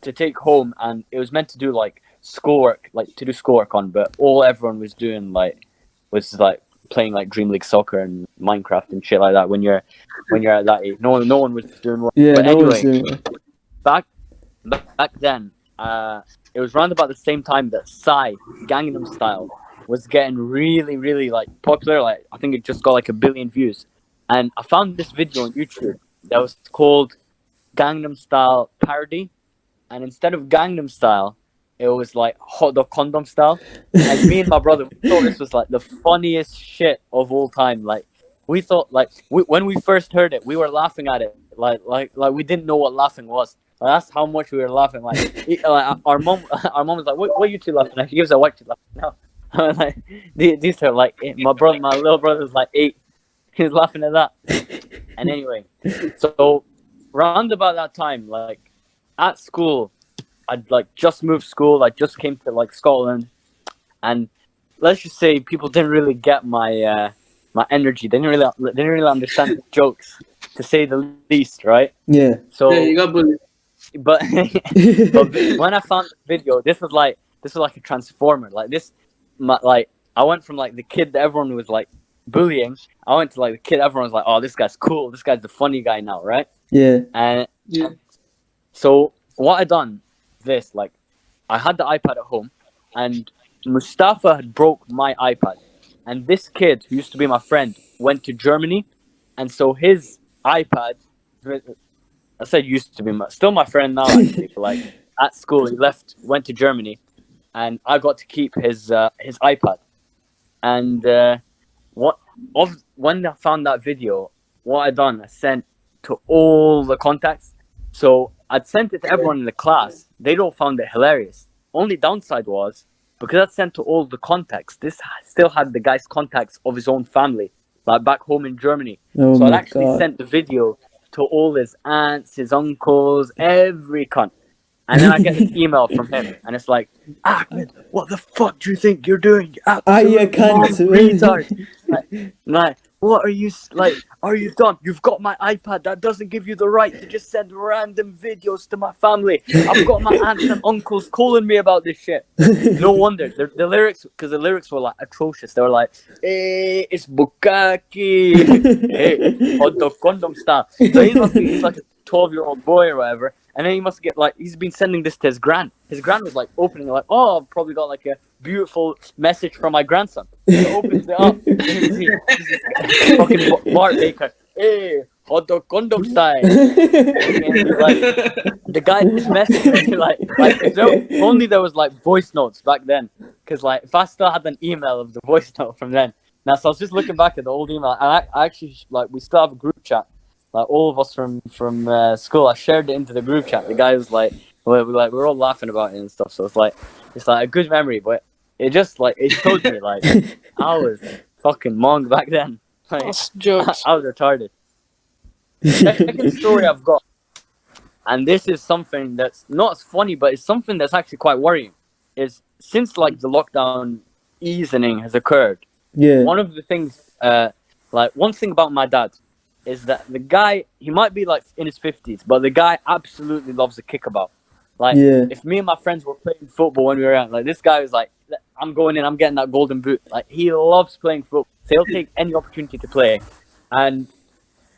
Speaker 3: to take home, and it was meant to do like schoolwork, on, but all everyone was doing was playing like Dream League Soccer and Minecraft and shit like that when you're at that age. No one was doing work.
Speaker 1: Yeah,
Speaker 3: but
Speaker 1: no
Speaker 3: anyway,
Speaker 1: one's doing it.
Speaker 3: back then, it was around about the same time that Psy Gangnam Style was getting really, really like popular. Like I think it just got like 1 billion views, and I found this video on YouTube that was called Gangnam Style Parody, and instead of Gangnam Style, it was like hotdog condom style. And me and my brother, we thought this was like the funniest shit of all time. Like we thought, when we first heard it, we were laughing at it. Like we didn't know what laughing was. That's how much we were laughing. Like our mom was like, "What are you two laughing at?" She gives a what you laughing now. Like these are like my little brother's like 8. He's laughing at that. And anyway, so round about that time, like at school, I'd like just moved school. I just came to like Scotland, and let's just say people didn't really get my my energy. They didn't really understand the jokes, to say the least, right?
Speaker 1: Yeah.
Speaker 3: So
Speaker 4: yeah, you got bullied.
Speaker 3: but when I found the video, this was like a transformer. I went from like the kid that everyone was like bullying. I went to like the kid everyone was like, "Oh, this guy's cool. This guy's the funny guy now," right?
Speaker 1: Yeah.
Speaker 3: And
Speaker 4: Yeah.
Speaker 3: so what I done, I had the iPad at home, and Mustafa had broke my iPad, and this kid who used to be my friend went to Germany, and so his iPad, I said used to be still my friend now actually, but like at school he went to Germany, and I got to keep his iPad, and when I found that video, what I done, I sent to all the contacts. So I'd sent it to everyone in the class. They all found it hilarious. Only downside was, because I'd sent to all the contacts, this still had the guy's contacts of his own family, like back home in Germany.
Speaker 1: Oh
Speaker 3: So I'd
Speaker 1: my
Speaker 3: actually
Speaker 1: God.
Speaker 3: sent the video to all his aunts, his uncles, every cunt. And then I get this email from him, and it's like, "Ahmed, what the fuck do you think you're doing? You absolute
Speaker 1: you cunt."
Speaker 3: retard." Like, what are you like? Are you done? You've got my iPad. That doesn't give you the right to just send random videos to my family. I've got my aunts and uncles calling me about this shit. No wonder the lyrics, because the lyrics were like atrocious. They were like, "Hey, it's Bukaki. Hey, hotdog condom style." So he's like a 12-year-old boy or whatever, and then he must get like he's been sending this to his gran. His gran was like opening it, like, "Oh, I've probably got like a beautiful message from my grandson." He opens it up. Fucking Bart Baker. Hey, hotdog condom style. Like, the guy is messaging me like if only there was like voice notes back then. Because like if I still had an email of the voice note from then. Now, so I was just looking back at the old email, and I actually like we still have a group chat. Like all of us from school, I shared it into the group chat. The guy was like, we're all laughing about it and stuff. So it's like a good memory, but it just like it showed me like I was fucking monk back then. Like,
Speaker 2: That's jokes.
Speaker 3: I was retarded. The second story I've got, and this is something that's not as funny, but it's something that's actually quite worrying. Is since like the lockdown easing has occurred, one of the things, like one thing about my dad is that the guy, he might be like in his 50s, but the guy absolutely loves a kickabout. Like if me and my friends were playing football when we were young, like this guy was like, I'm going in, I'm getting that golden boot. Like he loves playing football, so he'll take any opportunity to play. And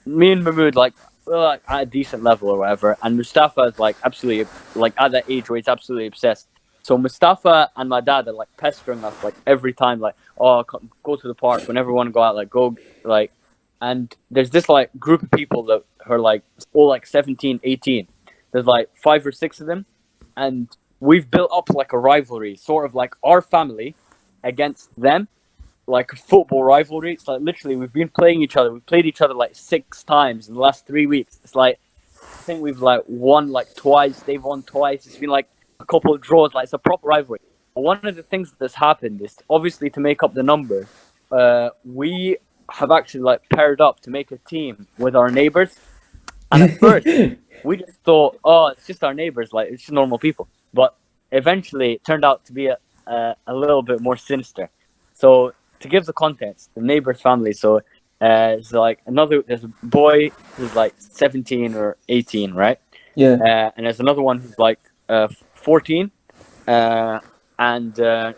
Speaker 3: me and Mahmood, like we're like at a decent level or whatever, and Mustafa is like absolutely like at that age where he's absolutely obsessed. So Mustafa and my dad are like pestering us like every time, like, oh, go to the park whenever we want to go out, like go like. And there's this like group of people that are like all like 17, 18. There's like 5 or 6 of them, and we've built up like a rivalry, sort of like our family against them, like a football rivalry. It's like literally we've been playing each other. We've played each other like 6 times in the last 3 weeks. It's like I think we've like won like twice. They've won twice. It's been like a couple of draws. Like it's a proper rivalry. But one of the things that's happened is obviously to make up the numbers. We have actually like paired up to make a team with our neighbors. And at first we just thought, oh, it's just our neighbors, like it's just normal people. But eventually it turned out to be a little bit more sinister. So to give the context, the neighbor's family, so it's like there's a boy who's like 17 or 18, right? And there's another one who's like 14, and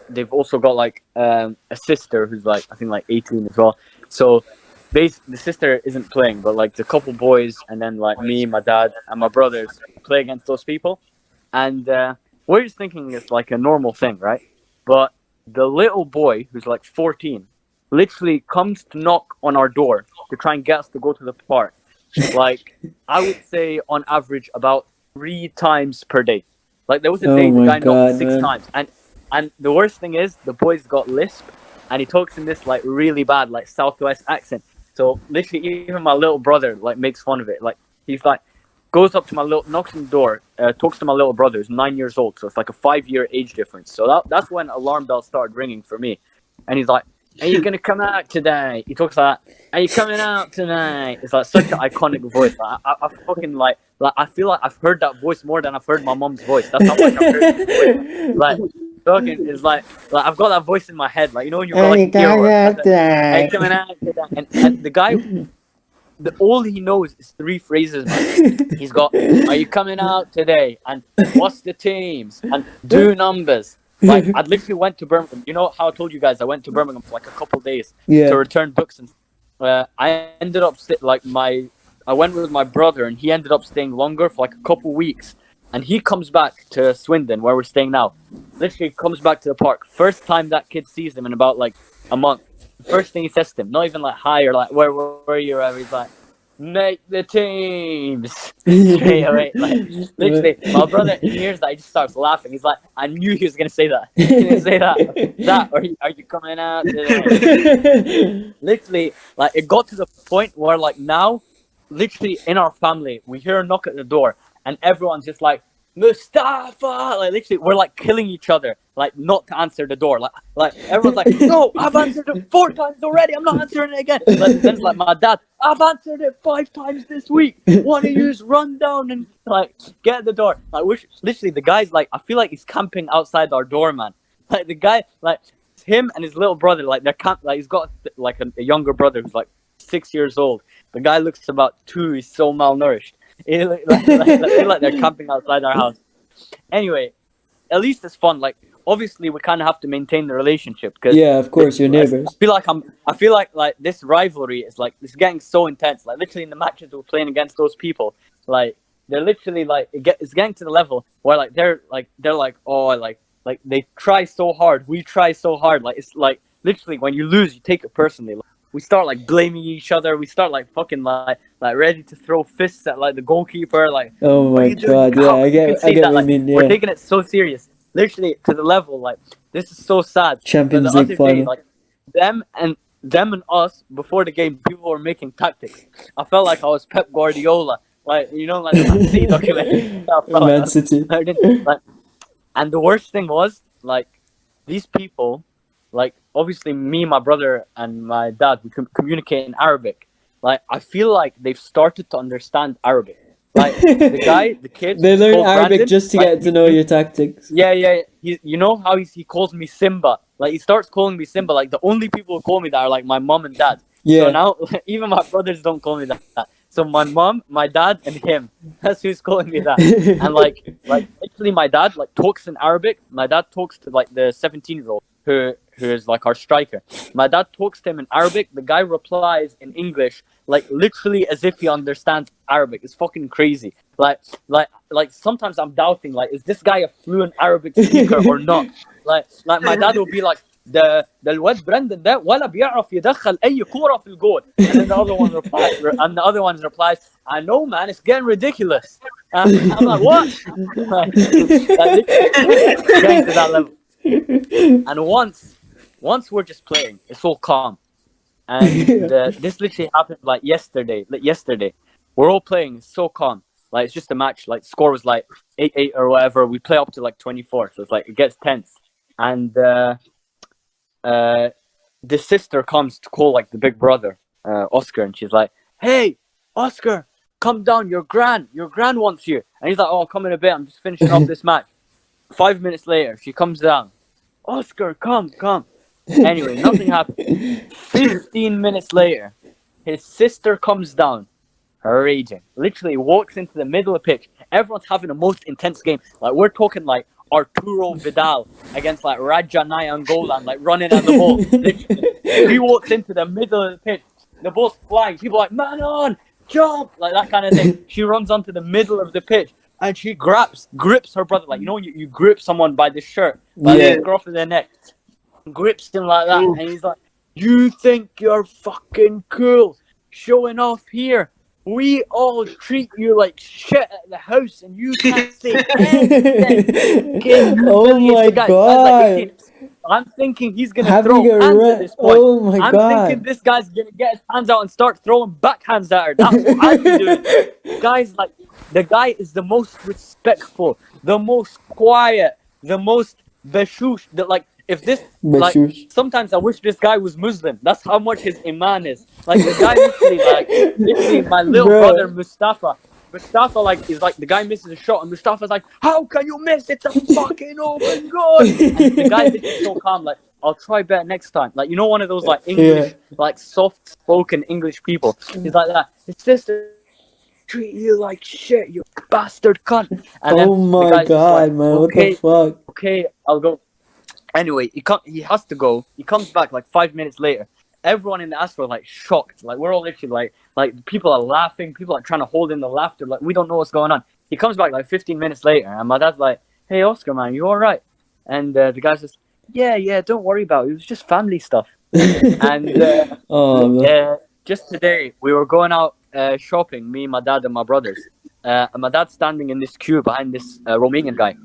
Speaker 3: they've also got like a sister who's like I think like 18 as well. So the sister isn't playing, but like the couple boys and then like me, my dad, and my brothers play against those people. And we're just thinking it's like a normal thing, right? But the little boy who's like 14 literally comes to knock on our door to try and get us to go to the park. Like I would say on average about 3 times per day. Like there was a day the guy knocked 6 times. And the worst thing is the boy's got lisp. And he talks in this like really bad like Southwest accent. So literally even my little brother like makes fun of it. Like he's like goes up to knocks on the door, talks to my little brother who's 9 years old. So it's like a 5-year age difference. So that's when alarm bells started ringing for me. And he's like, "Are you gonna come out today?" He talks like, "Are you coming out tonight?" It's like such an iconic voice. Like, I fucking like I feel like I've heard that voice more than I've heard my mom's voice. That's how much I've heard his voice. Like talking is like I've got that voice in my head. Like you know when you've got like coming out today. And the guy, all he knows is 3 phrases, man. He's got, "Are you coming out today?" and "What's the teams?" and "Do numbers." Like I literally went to Birmingham. You know how I told you guys I went to Birmingham for like a couple of days to return books, and I ended up I went with my brother, and he ended up staying longer for like a couple of weeks. And he comes back to Swindon, where we're staying now. Literally comes back to the park. First time that kid sees him in about like a month. First thing he says to him, not even like hi or like where are you? Or he's like, "Make the teams." Straight away, like literally, my brother hears that, he just starts laughing. He's like, "I knew he was gonna say that." He's gonna say that. Or are you coming out today? Literally, like it got to the point where like now, literally in our family, we hear a knock at the door. And everyone's just like, "Mustafa!" Like literally, we're like killing each other, like not to answer the door. Like everyone's like, "No, I've answered it 4 times already. I'm not answering it again." Like, then it's like my dad, "I've answered it 5 times this week. One of you's run down and like get at the door." Like literally, the guy's like, I feel like he's camping outside our door, man. Like the guy, like him and his little brother, like they're like he's got like a younger brother who's like 6 years old. The guy looks about 2. He's so malnourished. It look like they're camping outside our house. Anyway, at least it's fun. Like, obviously, we kind of have to maintain the relationship because
Speaker 1: yeah, of course, your neighbors.
Speaker 3: I feel like this rivalry is like it's getting so intense. Like literally in the matches we're playing against those people, like they're literally like it's getting to the level where like they're like oh like they try so hard, we try so hard. Like it's like literally when you lose, you take it personally. Like, we start like blaming each other. We start like fucking like ready to throw fists at like the goalkeeper. Like,
Speaker 1: oh my god, yeah, I get what you mean. Yeah,
Speaker 3: we're taking it so serious. Literally to the level like this is so sad.
Speaker 1: Champions League final.
Speaker 3: Like them and us before the game, people were making tactics. I felt like I was Pep Guardiola, like you know, like the Man City documentary.
Speaker 1: Man City.
Speaker 3: Like, and the worst thing was like these people, like obviously me, my brother, and my dad, we communicate in Arabic. Like I feel like they've started to understand Arabic. Like the kids,
Speaker 1: they learn Arabic
Speaker 3: Brandon,
Speaker 1: just to get to know your tactics.
Speaker 3: Yeah. You know how he calls me Simba. Like he starts calling me Simba. Like the only people who call me that are like my mom and dad.
Speaker 1: Yeah.
Speaker 3: So now even my brothers don't call me that. So my mom, my dad, and him. That's who's calling me that. And like actually my dad like talks in Arabic. My dad talks to like the 17-year-old who is like our striker. My dad talks to him in Arabic. The guy replies in English, like literally as if he understands Arabic. It's fucking crazy. Like sometimes I'm doubting, like, is this guy a fluent Arabic speaker or not? Like my dad will be like, ده الواد براندن ده ولا بيعرف يدخل أي كورة في الجول. And then the other one replies, I know, man, it's getting ridiculous. I'm like, what? Getting to that level. And once we're just playing, it's all calm. And this literally happened like yesterday. We're all playing, it's so calm. Like it's just a match. Like score was like 8-8 or whatever. We play up to like 24, so it's like it gets tense. And the sister comes to call like the big brother, Oscar, and she's like, "Hey, Oscar, come down. Your gran wants you." And he's like, "Oh, I'll come in a bit. I'm just finishing off this match." 5 minutes later, she comes down. Oscar, come. Anyway, nothing happened. 15 minutes later, his sister comes down, raging. Literally walks into the middle of the pitch. Everyone's having the most intense game. Like we're talking like Arturo Vidal against like Raja Nainggolan, like running at the ball. Literally, he walks into the middle of the pitch. The ball's flying. People are like, "Man on, jump!" Like that kind of thing. She runs onto the middle of the pitch and she grips her brother. Like, you know, you grip someone by the shirt, by the scruff of their neck. Grips him like that, and he's like, "You think you're fucking cool, showing off here? We all treat you like shit at the house, and you can't say anything."
Speaker 1: Oh my god!
Speaker 3: I'm thinking he's gonna throw hands at this point.
Speaker 1: Oh my god!
Speaker 3: I'm thinking this guy's gonna get his hands out and start throwing backhands at her. That's what I'd be doing. Guys, like the guy is the most respectful, the most quiet, the most bashush. That like. If this, like, sometimes I wish this guy was Muslim. That's how much his iman is. Like, the guy literally, my little brother, Mustafa, like, is like, the guy misses a shot, and Mustafa's like, "How can you miss? It's a fucking open goal!" And the guy is so calm, like, "I'll try better next time." Like, you know, one of those, like, English, like, soft-spoken English people. He's like that. His sister treat you like shit, you bastard cunt. And
Speaker 1: oh my god, like, man,
Speaker 3: okay,
Speaker 1: what the fuck?
Speaker 3: Okay, I'll go. Anyway, he has to go. He comes back like 5 minutes later. Everyone in the Ashry are like shocked. Like we're all literally like people are laughing. People are trying to hold in the laughter. Like we don't know what's going on. He comes back like 15 minutes later, and my dad's like, "Hey, Oscar, man, you all right?" And the guy says, "Yeah, don't worry about it. It was just family stuff." And just today we were going out shopping, me, my dad, and my brothers. And my dad's standing in this queue behind this Romanian guy.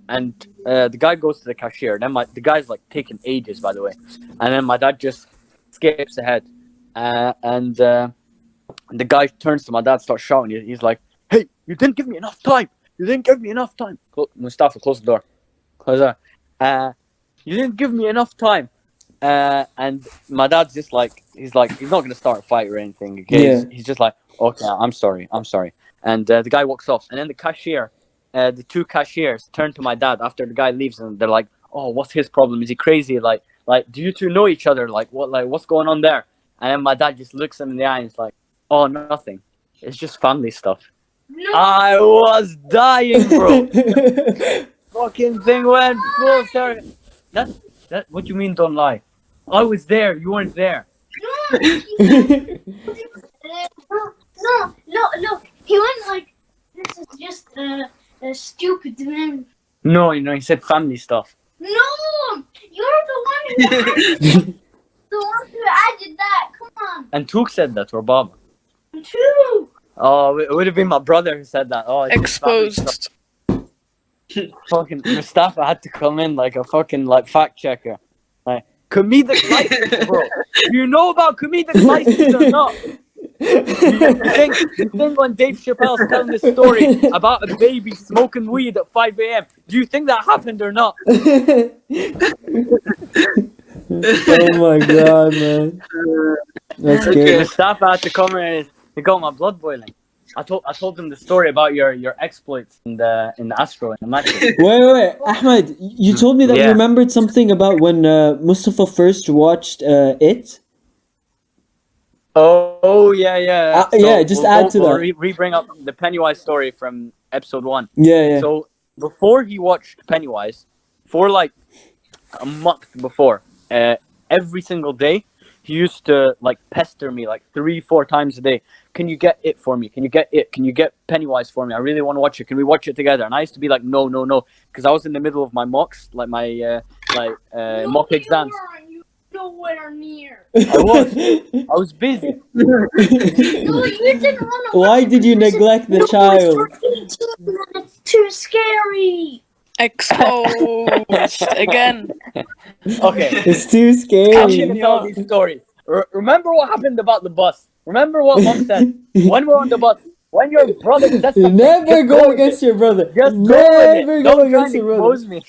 Speaker 3: And the guy goes to the cashier. Then the guy's like taking ages, by the way. And then my dad just skips ahead, and the guy turns to my dad, starts shouting. He's like, "Hey, you didn't give me enough time. Mustafa, close the door. Close the door. You didn't give me enough time." And my dad's just like, he's not gonna start a fight or anything. Okay? Yeah. He's just like, "Okay, I'm sorry." And the guy walks off, and then the two cashiers turn to my dad after the guy leaves, and they're like, "Oh, what's his problem? Is he crazy? Like, do you two know each other? Like, what's going on there?" And then my dad just looks him in the eye and is like, "Oh, nothing. It's just family stuff."
Speaker 5: No.
Speaker 3: I was dying, bro. Fucking thing went full circle. That. What you mean? Don't lie. I was there. You weren't there.
Speaker 5: No. No. He went like, this is just a stupid man.
Speaker 3: No, he said family stuff.
Speaker 5: No, you're the one who added, that. Come on.
Speaker 3: And Took said that, or Baba.
Speaker 5: True.
Speaker 3: Oh, it would have been my brother who said that. Oh, it's just family stuff.
Speaker 2: Exposed.
Speaker 3: Fucking Mustafa had to come in like a fucking like fact checker. Like comedic license, bro. Do you know about comedic license or not? You think when Dave Chappelle's telling this story about a baby smoking weed at 5 a.m., do you think that happened or not?
Speaker 1: Oh my god, man. That's good.
Speaker 3: Mustafa had to come in and he got my blood boiling. I told him the story about your exploits in the Astro in the match.
Speaker 1: Wait, Ahmed, you told me that you remembered something about when Mustafa first watched It.
Speaker 3: Oh yeah.
Speaker 1: Just add to that.
Speaker 3: Bring up the Pennywise story from episode 1.
Speaker 1: Yeah.
Speaker 3: So before he watched Pennywise, for like a month before, every single day, he used to like pester me like 3-4 times a day. Can you get It for me? Can you get It? Can you get Pennywise for me? I really want to watch it. Can we watch it together? And I used to be like, no, because I was in the middle of my mocks, like my mock exams.
Speaker 5: Nowhere near.
Speaker 3: I was busy.
Speaker 5: No, you didn't want to.
Speaker 1: Why did you neglect the child?
Speaker 5: It's too scary.
Speaker 2: Exposed again.
Speaker 3: Okay.
Speaker 1: It's too
Speaker 3: I'm gonna
Speaker 1: scary.
Speaker 3: tell these stories. Remember what happened about the bus? Remember what Mom said when we're on the bus? When your brother says something,
Speaker 1: Never go against your brother.
Speaker 3: Just
Speaker 1: Never go
Speaker 3: Don't
Speaker 1: against
Speaker 3: try
Speaker 1: your
Speaker 3: and
Speaker 1: brother.
Speaker 3: expose me.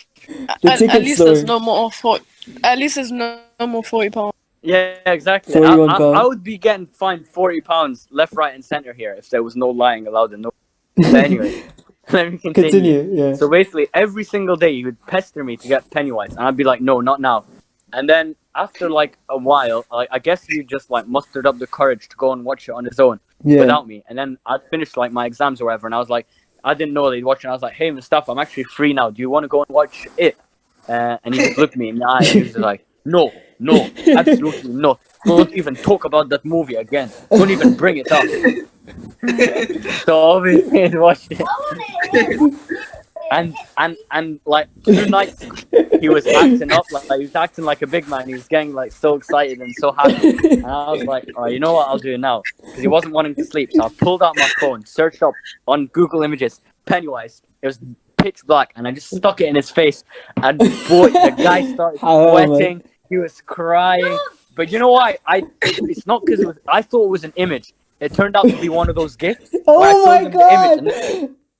Speaker 1: The
Speaker 2: At
Speaker 1: ticket
Speaker 2: least
Speaker 1: story.
Speaker 2: there's no more 40. At least there's no more £40.
Speaker 3: Yeah, exactly.
Speaker 1: 41
Speaker 3: I
Speaker 1: pounds.
Speaker 3: would be getting fined £40 left, right, and center here if there was no lying allowed and no. But anyway, let me continue.
Speaker 1: Yeah.
Speaker 3: So basically, every single day he would pester me to get Pennywise, and I'd be like, no, not now. And then after like a while, I guess he just like mustered up the courage to go and watch it on his own without me. And then I'd finished like my exams or whatever, and I was like, I didn't know they'd watch it. And I was like, hey, Mustafa, I'm actually free now. Do you want to go and watch it? And he just looked me in the eye and he was like, no, absolutely not. Don't even talk about that movie again. Don't even bring it up. So obviously he watched it. And like 2 nights he was acting up, like he was acting like a big man. He was getting like so excited and so happy. And I was like, oh, you know what, I'll do it now. Because he wasn't wanting to sleep. So I pulled out my phone, searched up on Google Images, Pennywise. It was pitch black, and I just stuck it in his face. And boy, the guy started sweating. He was crying. But you know why? It's not because I thought it was an image. It turned out to be one of those gifts.
Speaker 1: Oh my god!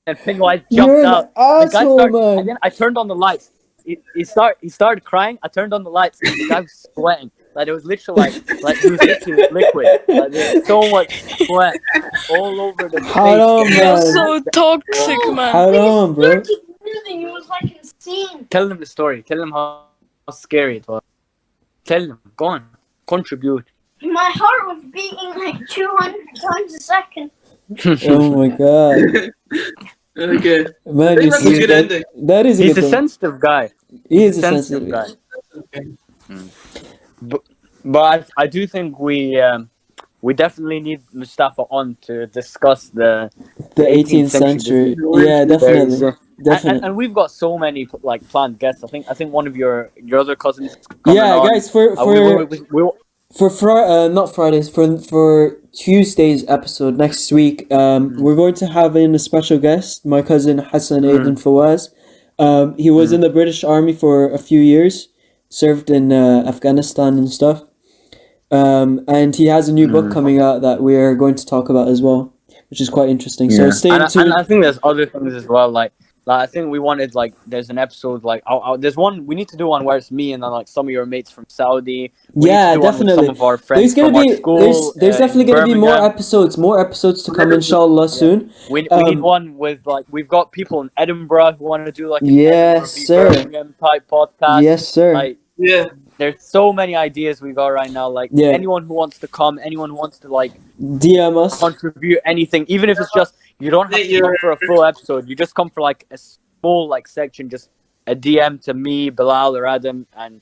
Speaker 3: And Pennywise jumped out.
Speaker 1: Asshole,
Speaker 3: and then I turned on the lights. He started crying. I turned on the lights, and the guy was sweating. Like it was literally like he was literally liquid. Like there's so much sweat all over the face.
Speaker 2: You're so toxic, man.
Speaker 1: Haram, bro.
Speaker 5: It was like insane.
Speaker 3: Tell them the story. Tell them how scary it was. Tell them. Go on. Contribute.
Speaker 5: My heart was beating like 200 times a second.
Speaker 1: Oh my god.
Speaker 4: Okay.
Speaker 1: Man,
Speaker 4: I think that's a good ending.
Speaker 1: That is a
Speaker 3: He's
Speaker 1: good
Speaker 3: a
Speaker 1: thing.
Speaker 3: sensitive guy.
Speaker 1: He is a sensitive guy.
Speaker 4: Okay.
Speaker 3: But I do think we definitely need Mustafa on to discuss the
Speaker 1: 18th century. Yeah, definitely. Definitely.
Speaker 3: And we've got so many like planned guests. I think one of your other cousins.
Speaker 1: Yeah,
Speaker 3: on.
Speaker 1: guys, not Fridays, for Tuesday's episode next week, we're going to have in a special guest, my cousin Hassan Aiden Fawaz. He was in the British Army for a few years, served in Afghanistan and stuff. And he has a new book coming out that we are going to talk about as well, which is quite interesting. So stay tuned.
Speaker 3: And I think there's other things as well, like I think we wanted there's an episode there's one we need to do one where it's me and then like some of your mates from Saudi.
Speaker 1: Definitely.
Speaker 3: Some of our friends
Speaker 1: there's definitely going to be more episodes to come, inshallah, soon.
Speaker 3: We need one with like we've got people in Edinburgh who want to do like an
Speaker 1: Yes, sir.
Speaker 3: Birmingham type podcast.
Speaker 1: Yes, sir.
Speaker 3: Like,
Speaker 4: Yeah.
Speaker 3: there's so many ideas we got right now. Like anyone who wants to come, anyone who wants to like
Speaker 1: DM us,
Speaker 3: contribute anything, even if it's just you don't have to come for a full episode. You just come for like a small like section, just a DM to me, Bilal, or Adam, and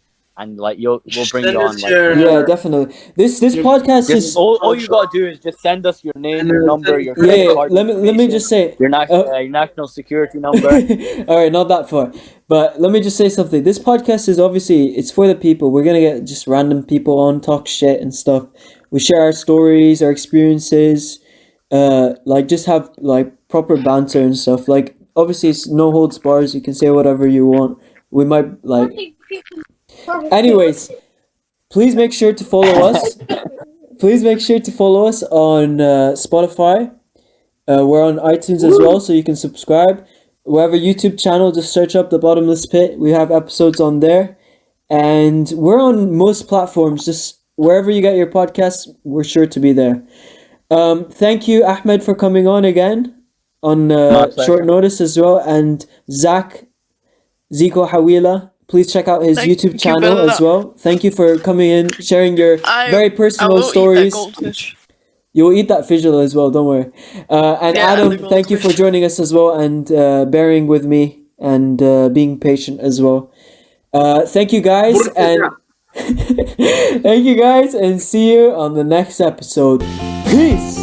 Speaker 3: like we'll bring you on. Like,
Speaker 1: definitely. This podcast is
Speaker 3: all you gotta do is just send us your name, your number, your credit card.
Speaker 1: Let me just say
Speaker 3: your national security number.
Speaker 1: All right, not that far, but let me just say something. This podcast is obviously it's for the people. We're gonna get just random people on, talk shit and stuff. We share our stories, our experiences, like just have like proper banter and stuff. Like obviously it's no holds bars. You can say whatever you want. We might like. Anyways, please make sure to follow us. Please make sure to follow us on Spotify. We're on iTunes as well, so you can subscribe. We have a YouTube channel. Just search up The Bottomless Pit. We have episodes on there. And we're on most platforms. Just wherever you get your podcasts, we're sure to be there. Thank you, Ahmed, for coming on again on short notice as well. And Zackeria Hawila. Please check out his YouTube channel as well. Thank you for coming in, sharing your very personal stories. You will eat that Fijl as well, don't worry. And Adam, thank you for joining us as well and bearing with me and being patient as well. Thank you guys and thank you guys and see you on the next episode. Peace.